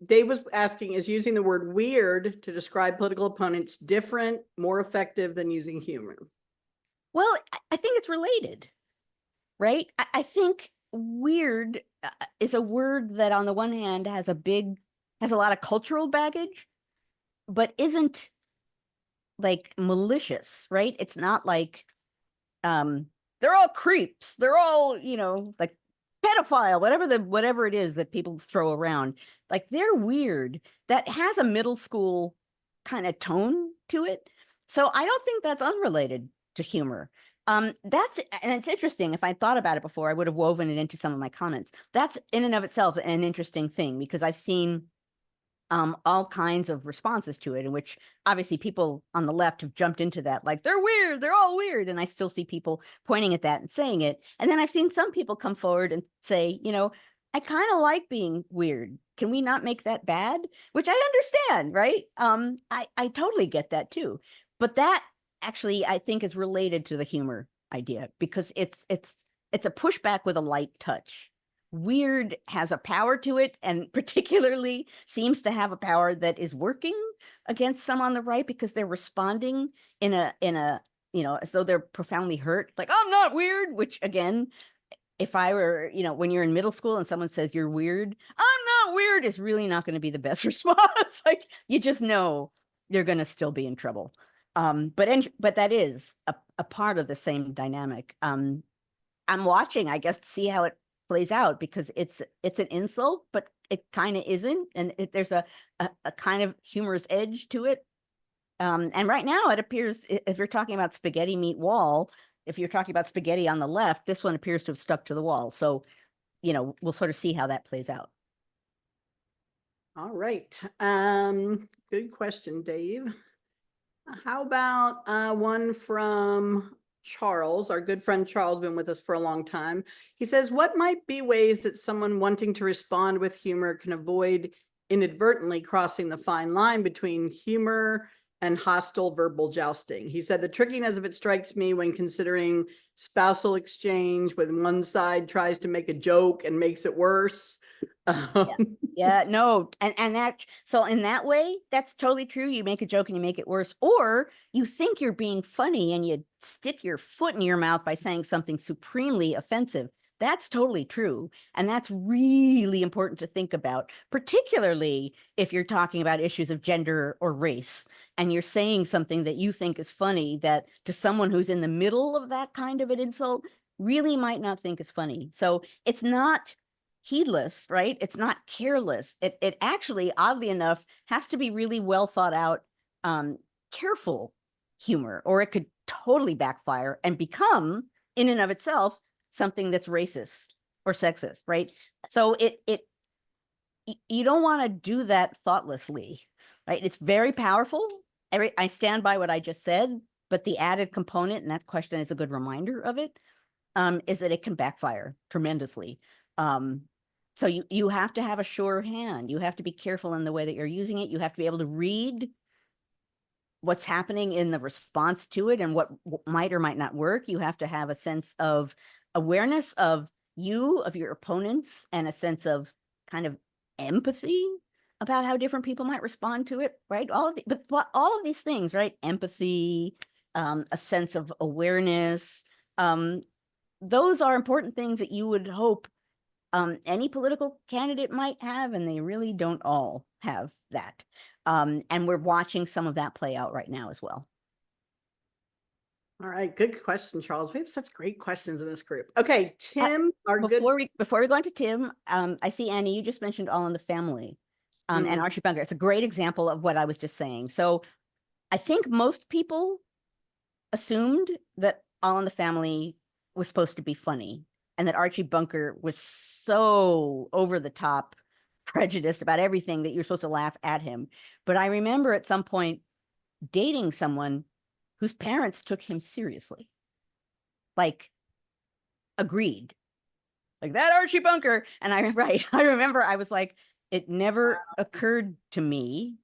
Dave was asking, is using the word weird to describe political opponents different, more effective than using humor? Well, I think it's related, right? I think weird is a word that on the one hand has a lot of cultural baggage, but isn't like malicious, right? It's not like they're all creeps, they're all like pedophile, whatever it is that people throw around, like they're weird. That has a middle school kind of tone to it. So I don't think that's unrelated to humor. And it's interesting. If I thought about it before, I would have woven it into some of my comments. That's in and of itself an interesting thing, because I've seen all kinds of responses to it, in which obviously people on the left have jumped into that, like they're weird, they're all weird. And I still see people pointing at that and saying it. And then I've seen some people come forward and say, I kind of like being weird. Can we not make that bad? Which I understand, right? I totally get that too. But that actually I think is related to the humor idea because it's a pushback with a light touch. Weird has a power to it, and particularly seems to have a power that is working against some on the right because they're responding in a as though they're profoundly hurt, like, I'm not weird, which again, if I were, when you're in middle school and someone says you're weird, I'm not weird is really not going to be the best response. Like, you just know you're going to still be in trouble. But that is a part of the same dynamic. I'm watching, I guess, to see how it plays out because it's an insult, but it kind of isn't, and there's a kind of humorous edge to it. And right now, it appears, if you're talking about spaghetti meat wall, if you're talking about spaghetti on the left, this one appears to have stuck to the wall. So, we'll sort of see how that plays out. All right. Good question, Dave. How about one from Charles, our good friend Charles, been with us for a long time. He says, what might be ways that someone wanting to respond with humor can avoid inadvertently crossing the fine line between humor and hostile verbal jousting? He said, the trickiness of it strikes me when considering spousal exchange when one side tries to make a joke and makes it worse. Yeah, no, and that, so in that way, that's totally true. You make a joke and you make it worse, or you think you're being funny and you stick your foot in your mouth by saying something supremely offensive. That's totally true. And that's really important to think about, particularly if you're talking about issues of gender or race, and you're saying something that you think is funny that to someone who's in the middle of that kind of an insult really might not think is funny. So it's not heedless, right? It's not careless. It actually, oddly enough, has to be really well thought out, careful humor, or it could totally backfire and become, in and of itself, something that's racist or sexist, right? So you don't want to do that thoughtlessly, right? It's very powerful. I stand by what I just said, but the added component, and that question is a good reminder of it, is that it can backfire tremendously. So you have to have a sure hand. You have to be careful in the way that you're using it. You have to be able to read what's happening in the response to it and what might or might not work. You have to have a sense of awareness of your opponents, and a sense of kind of empathy about how different people might respond to it, right? But all of these things, right? Empathy, a sense of awareness, those are important things that you would hope any political candidate might have, and they really don't all have that. And we're watching some of that play out right now as well. All right, good question, Charles. We have such great questions in this group. Okay, Tim, before we go on to Tim, I see, Annie, you just mentioned All in the Family, and Archie Bunker. It's a great example of what I was just saying. So I think most people assumed that All in the Family was supposed to be funny, and that Archie Bunker was so over the top prejudiced about everything that you're supposed to laugh at him. But I remember at some point dating someone whose parents took him seriously, like agreed, like that Archie Bunker. And I remember I was like, it never occurred to me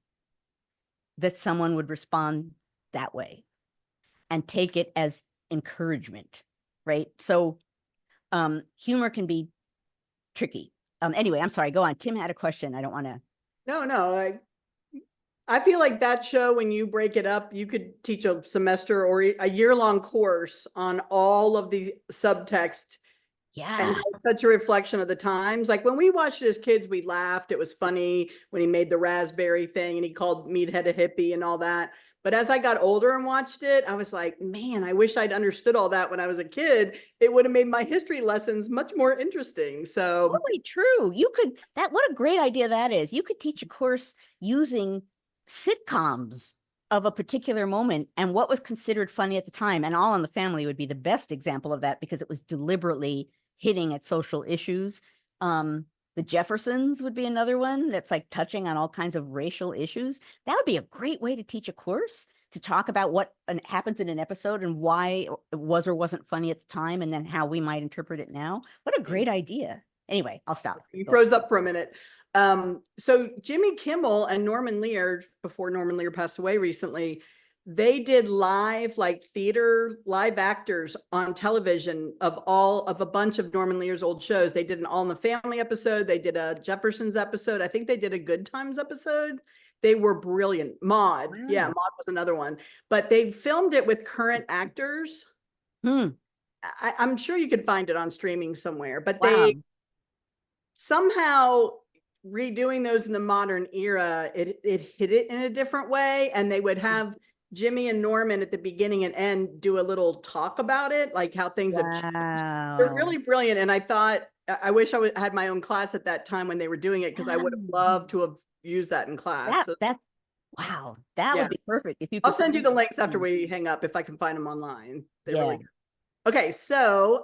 that someone would respond that way and take it as encouragement, right? So humor can be tricky. Anyway, I'm sorry, go on. Tim had a question. I don't want to. No, I feel like that show, when you break it up, you could teach a semester or a year-long course on all of the subtext. Yeah. And such a reflection of the times. Like when we watched it as kids, we laughed. It was funny when he made the raspberry thing and he called Meathead a hippie and all that. But as I got older and watched it, I was like, man, I wish I'd understood all that when I was a kid. It would have made my history lessons much more interesting. So totally true. What a great idea that is. You could teach a course using sitcoms of a particular moment and what was considered funny at the time. And All in the Family would be the best example of that because it was deliberately hitting at social issues. The Jeffersons would be another one that's like touching on all kinds of racial issues. That would be a great way to teach a course, to talk about what happens in an episode and why it was or wasn't funny at the time, and then how we might interpret it now. What a great idea. Anyway, I'll stop. You Go. froze up for a minute. So Jimmy Kimmel and Norman Lear, before Norman Lear passed away recently, they did live like theater live actors on television of a bunch of Norman Lear's old shows. They did an All in the Family episode. They did a Jeffersons episode. I think they did a Good Times episode. They were brilliant. Maude. Wow. Yeah, Maude was another one. But they filmed it with current actors. Hmm. I'm sure you could find it on streaming somewhere, but Wow. they somehow redoing those in the modern era, it hit it in a different way. And they would have Jimmy and Norman at the beginning and end do a little talk about it, like how things have changed. They're Wow. really brilliant. And I thought, I wish I had my own class at that time when they were doing it, because I would have loved to have used that in class. So, That's wow. That yeah. would be perfect if you I'll could send you find the it. links after we hang up if I can find them online. They're Yeah. really good. Okay, so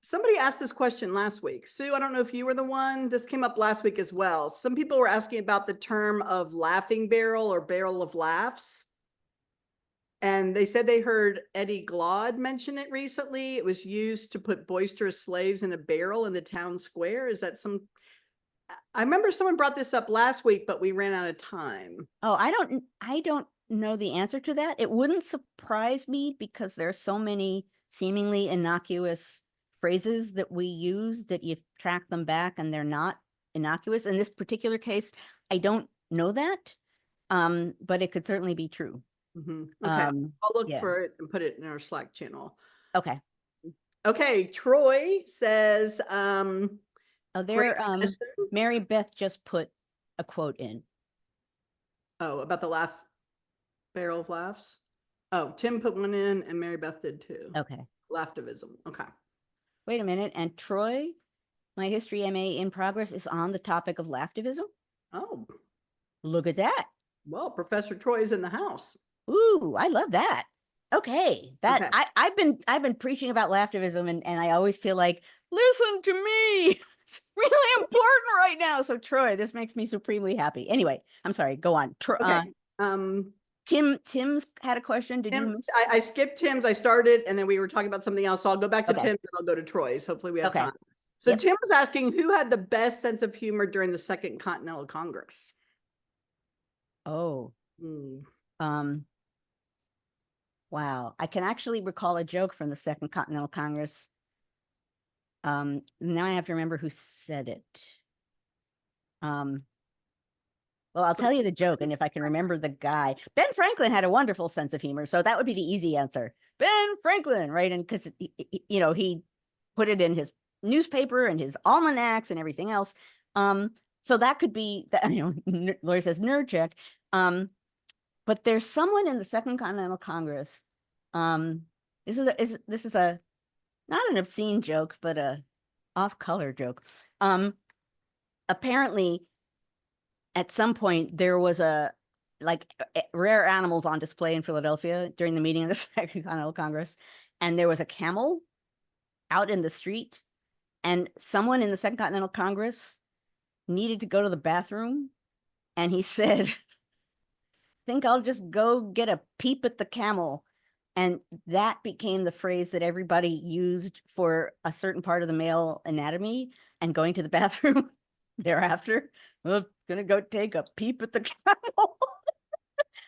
somebody asked this question last week. Sue, I don't know if you were the one. This came up last week as well. Some people were asking about the term of laughing barrel or barrel of laughs. And they said they heard Eddie Glaude mention it recently. It was used to put boisterous slaves in a barrel in the town square. Is that some... I remember someone brought this up last week, but we ran out of time. Oh, I don't know the answer to that. It wouldn't surprise me because there are so many seemingly innocuous phrases that we use that you track them back and they're not innocuous. In this particular case, I don't know that, but it could certainly be true. Okay, I'll look yeah. for it and put it in our Slack channel. Okay. Okay, Troy says, oh, there, Mary Beth just put a quote in. Oh, about the barrel of laughs? Oh, Tim put one in and Mary Beth did too. Okay. Lactivism. Okay. Wait a minute. And Troy, my history MA in progress is on the topic of lactivism. Oh. Look at that. Well, Professor Troy is in the house. Ooh, I love that. Okay. That Okay. I've been preaching about lactivism and I always feel like, listen to me. It's really important right now. So Troy, this makes me supremely happy. Anyway, I'm sorry. Go on. Okay. Tim's had a question. Did you miss? I skipped Tim's. I started and then we were talking about something else. So I'll go back to Tim's and I'll go to Troy's. Hopefully we have time. So yep. Tim was asking who had the best sense of humor during the Second Continental Congress. Oh. Wow. I can actually recall a joke from the Second Continental Congress. Now I have to remember who said it. Well, I'll tell you the joke, and if I can remember the guy. Ben Franklin had a wonderful sense of humor, so that would be the easy answer. Ben Franklin, right? And because, you know, he put it in his newspaper and his almanacs and everything else. So that could be, you know, Lori says nerd check. But there's someone in the Second Continental Congress. This is a not an obscene joke, but a off-color joke. Apparently, at some point, there was like rare animals on display in Philadelphia during the meeting of the Second Continental Congress, and there was a camel out in the street, and someone in the Second Continental Congress needed to go to the bathroom, and he said, think I'll just go get a peep at the camel. And that became the phrase that everybody used for a certain part of the male anatomy and going to the bathroom thereafter. Well, gonna go take a peep at the camel.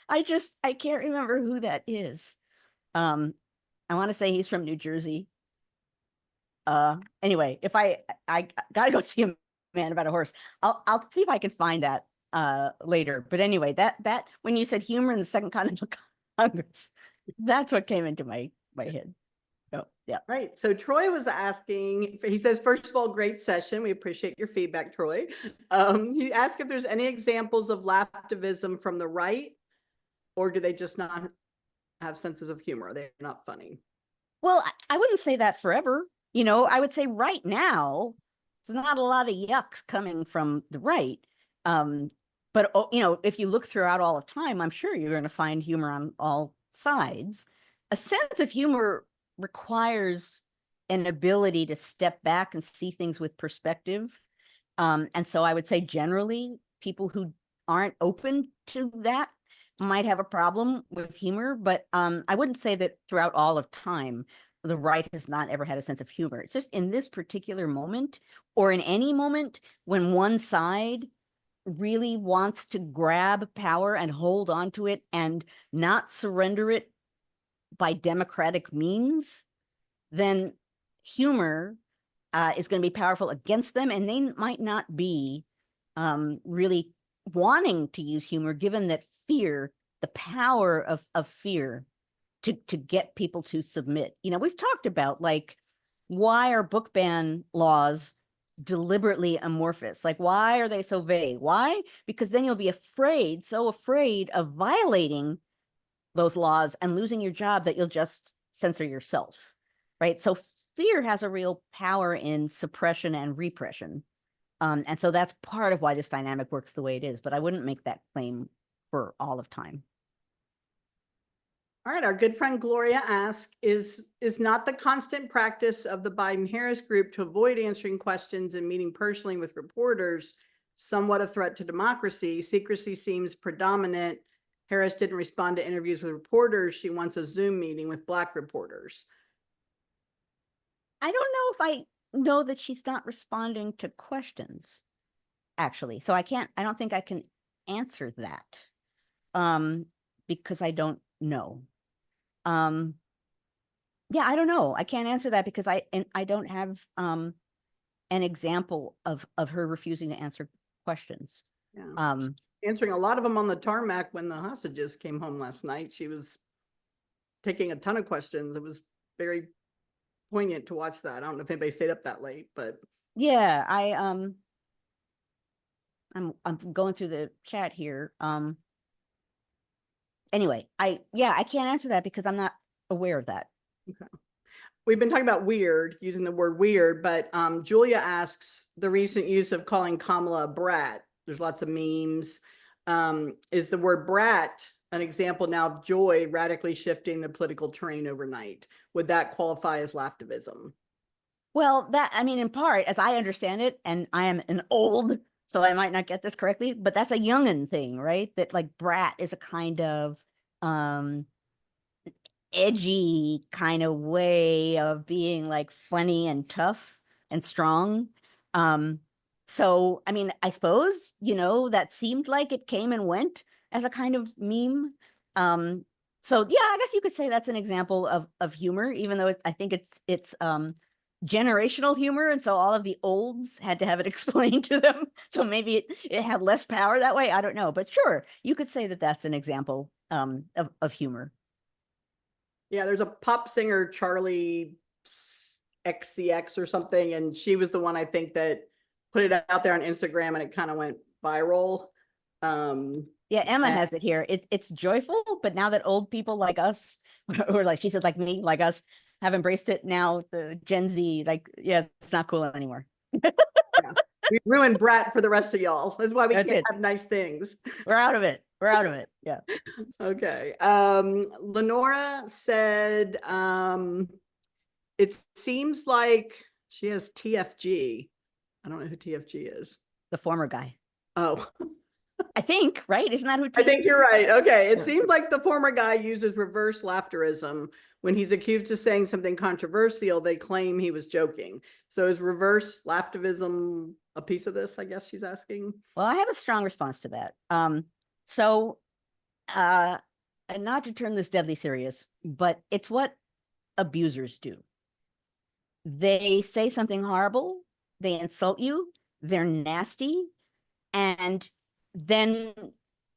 I can't remember who that is. I want to say he's from New Jersey. Anyway, if I gotta go see a man about a horse, I'll see if I can find that later. But anyway, that when you said humor in the Second Continental Congress, that's what came into my head. Oh, yeah. Right. So Troy was asking, he says, first of all, great session. We appreciate your feedback, Troy. He asked if there's any examples of lactivism from the right, or do they just not have senses of humor? Are they not funny? Well, I wouldn't say that forever. You know, I would say right now, there's not a lot of yucks coming from the right. But, you know, if you look throughout all of time, I'm sure you're going to find humor on all sides. A sense of humor requires an ability to step back and see things with perspective. And so I would say generally people who aren't open to that might have a problem with humor, but I wouldn't say that throughout all of time. the right has not ever had a sense of humor. It's just in this particular moment, or in any moment when one side really wants to grab power and hold on to it and not surrender it by democratic means, then humor is going to be powerful against them, and they might not be really wanting to use humor, given that fear, the power of fear to get people to submit. You know, we've talked about, like, why are book ban laws deliberately amorphous? Like, why are they so vague? Why? Because then you'll be afraid, so afraid of violating those laws and losing your job that you'll just censor yourself, right? So fear has a real power in suppression and repression. And so that's part of why this dynamic works the way it is. But I wouldn't make that claim for all of time. All right, our good friend Gloria asks, is not the constant practice of the Biden-Harris group to avoid answering questions and meeting personally with reporters somewhat a threat to democracy? Secrecy seems predominant. Harris didn't respond to interviews with reporters. She wants a Zoom meeting with Black reporters. I don't know if I know that she's not responding to questions, actually. So I don't think I can answer that because I don't know. Yeah, I don't know. I can't answer that because I don't have an example of her refusing to answer questions. Yeah. Answering a lot of them on the tarmac when the hostages came home last night. She was taking a ton of questions. It was very poignant to watch that. I don't know if anybody stayed up that late, but yeah, I'm going through the chat here. Anyway, I can't answer that because I'm not aware of that. okay. We've been talking about weird, using the word weird, but Julia asks the recent use of calling Kamala a brat. There's lots of memes. Is the word brat an example now of joy radically shifting the political terrain overnight? Would that qualify as lactivism? Well, that, I mean, in part, as I understand it, and I am an old, so I might not get this correctly, but that's a youngin thing, right? That, like, brat is a kind of um edgy kind of way of being, like, funny and tough and strong. So I mean, I suppose, that seemed like it came and went as a kind of meme. So yeah, I guess you could say that's an example of humor, even though I think it's generational humor, and so all of the olds had to have it explained to them. So maybe it had less power that way. I don't know, but sure, you could say that that's an example of humor. Yeah, there's a pop singer, Charlie XCX or something, and she was the one, I think, that put it out there on Instagram, and it kind of went viral. Yeah, Emma has it here. It's joyful, but now that old people like us, or like she said, like me, like us, have embraced it, now the Gen Z, like, yes, it's not cool anymore. Yeah. We ruined brat for the rest of y'all. That's why we That's can't it. have nice things. We're out of it. We're out of it. Yeah. Okay. Lenora said, it seems like she has TFG. I don't know who TFG is. The former guy. Oh, I think, right? Isn't that who I think you're right. Okay. It Yeah. seems like the former guy uses reverse lafterism. When he's accused of saying something controversial, they claim he was joking. So is reverse laftivism a piece of this, I guess she's asking? Well, I have a strong response to that. So and not to turn this deadly serious, but it's what abusers do. They say something horrible, they insult you, they're nasty, and then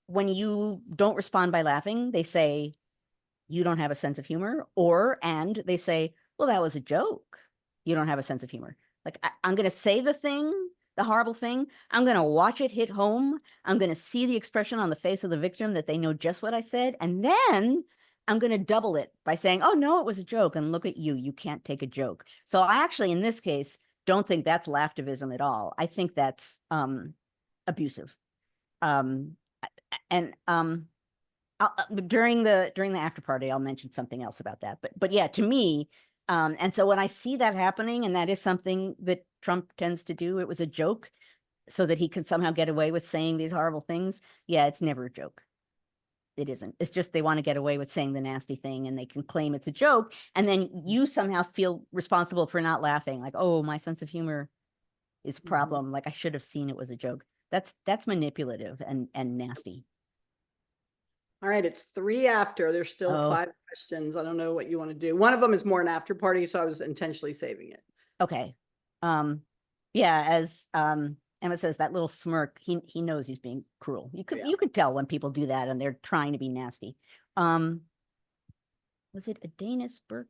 when you don't respond by laughing, they say you don't have a sense of humor, and they say, well, that was a joke. You don't have a sense of humor. Like, I'm going to say the horrible thing. I'm going to watch it hit home. I'm going to see the expression on the face of the victim that they know just what I said. And then I'm going to double it by saying, oh, no, it was a joke. And look at you. You can't take a joke. So I actually, in this case, don't think that's laftivism at all. I think that's abusive. And during the after party, I'll mention something else about that. But yeah, to me, and so when I see that happening, and that is something that Trump tends to do, it was a joke, so that he could somehow get away with saying these horrible things. Yeah, it's never a joke. it isn't. It's just they want to get away with saying the nasty thing and they can claim it's a joke. And then you somehow feel responsible for not laughing. Like, oh, my sense of humor is a problem. Like I should have seen it was a joke. That's manipulative and nasty. All right, it's 3 after. There's still 5 questions. I don't know what you want to do. One of them is more an after party, so I was intentionally saving it. Okay. Yeah, as Emma says, that little smirk, he knows he's being cruel. You could tell when people do that and they're trying to be nasty. Was it a Danish Burke?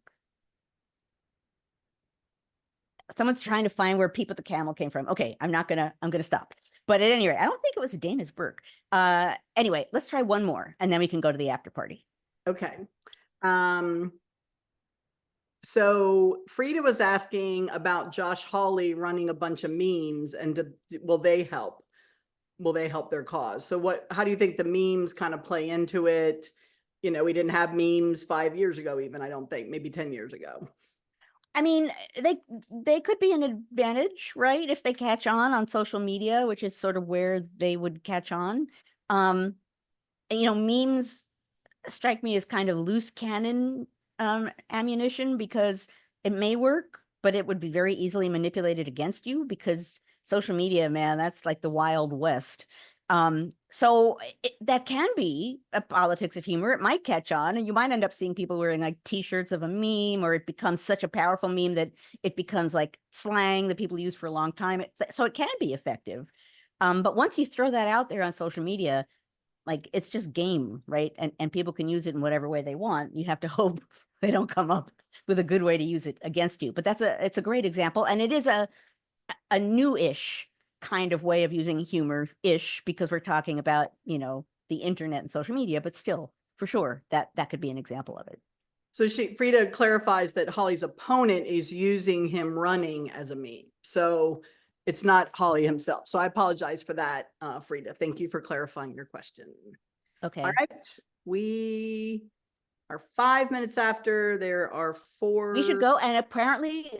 Someone's trying to find where Pete the Camel came from. Okay, I'm gonna stop. But at any rate, I don't think it was a Danish Burke. Anyway, let's try one more and then we can go to the after party. Okay. So Frida was asking about Josh Hawley running a bunch of memes and will they help? Will they help their cause? So how do you think the memes kind of play into it? You know, we didn't have memes 5 years ago, even, I don't think, maybe 10 years ago. I mean, they could be an advantage, right? If they catch on social media, which is sort of where they would catch on. Memes strike me as kind of loose cannon ammunition because it may work, but it would be very easily manipulated against you because social media, man, that's like the Wild West. So that can be a politics of humor. It might catch on and you might end up seeing people wearing like t-shirts of a meme, or it becomes such a powerful meme that it becomes like slang that people use for a long time. So it can be effective. But once you throw that out there on social media, like it's just game, right? And people can use it in whatever way they want. You have to hope they don't come up with a good way to use it against you. But it's a great example. And it is a new-ish kind of way of using humor-ish because we're talking about, the internet and social media, but still, for sure, that could be an example of it. So Frida clarifies that Hawley's opponent is using him running as a meme. So it's not Hawley himself. So I apologize for that, Frida. Thank you for clarifying your question. Okay. All right. We are 5 minutes after. There are 4. We should go. And apparently,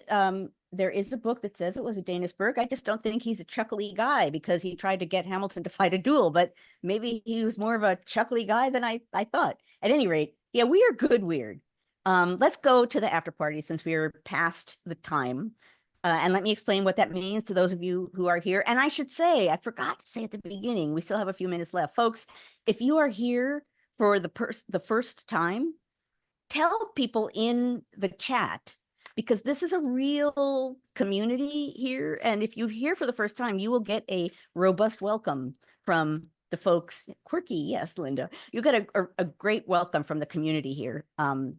there is a book that says it was a Danish Burke. I just don't think he's a chuckly guy because he tried to get Hamilton to fight a duel, but maybe he was more of a chuckly guy than I thought. At any rate, yeah, we are good weird. Let's go to the after party since we are past the time. And let me explain what that means to those of you who are here. And I should say, I forgot to say at the beginning, we still have a few minutes left. Folks, if you are here for the first time, tell people in the chat, because this is a real community here. And if you're here for the first time, you will get a robust welcome from the folks. Quirky, yes, Linda. You get a great welcome from the community here.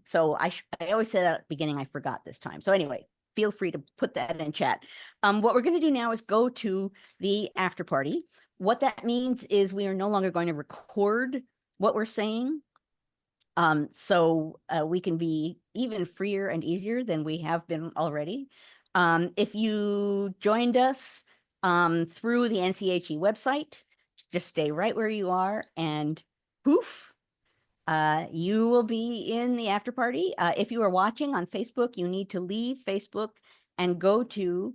So I always say that at the beginning, I forgot this time. So anyway, feel free to put that in chat. What we're going to do now is go to the after party. What that means is we are no longer going to record what we're saying. So we can be even freer and easier than we have been already. If you joined us through the NCHE website, just stay right where you are and poof, you will be in the after party. If you are watching on Facebook, you need to leave Facebook and go to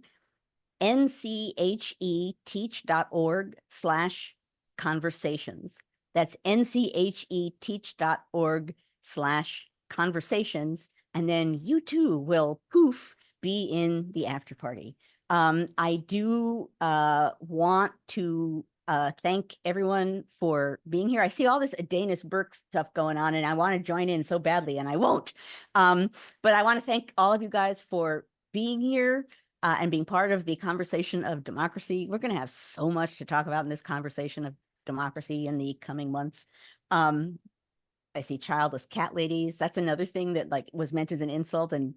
ncheteach.org/conversations. That's ncheteach.org/conversations. And then you too will poof be in the after party. I do want to thank everyone for being here. I see all this Danish Burke stuff going on and I want to join in so badly and I won't. But I want to thank all of you guys for being here and being part of the conversation of democracy. We're going to have so much to talk about in this conversation of democracy in the coming months. I see childless cat ladies. That's another thing that like was meant as an insult and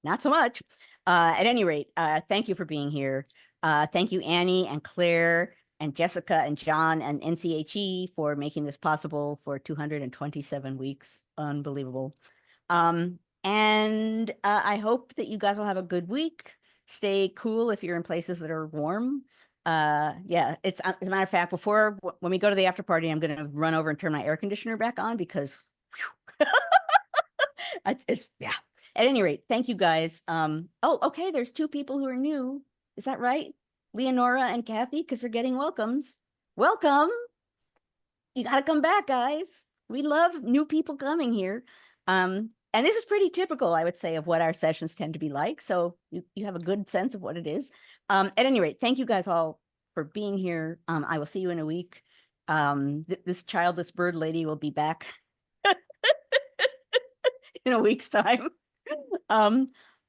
not so much. At any rate, thank you for being here. Thank you, Annie and Claire and Jessica and John and NCHE for making this possible for 227 weeks. Unbelievable. And I hope that you guys will have a good week. Stay cool if you're in places that are warm. Yeah, it's as a matter of fact, when we go to the after party, I'm going to run over and turn my air conditioner back on because yeah. At any rate, thank you guys. Oh, okay. There's 2 people who are new. Is that right? Leonora and Kathy, because they're getting welcomes. Welcome. you got to come back, guys. We love new people coming here. And this is pretty typical, I would say, of what our sessions tend to be like. So you have a good sense of what it is. At any rate, thank you guys all for being here. I will see you in a week. This childless bird lady will be back in a week's time.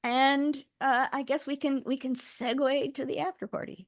And I guess we can segue to the after party.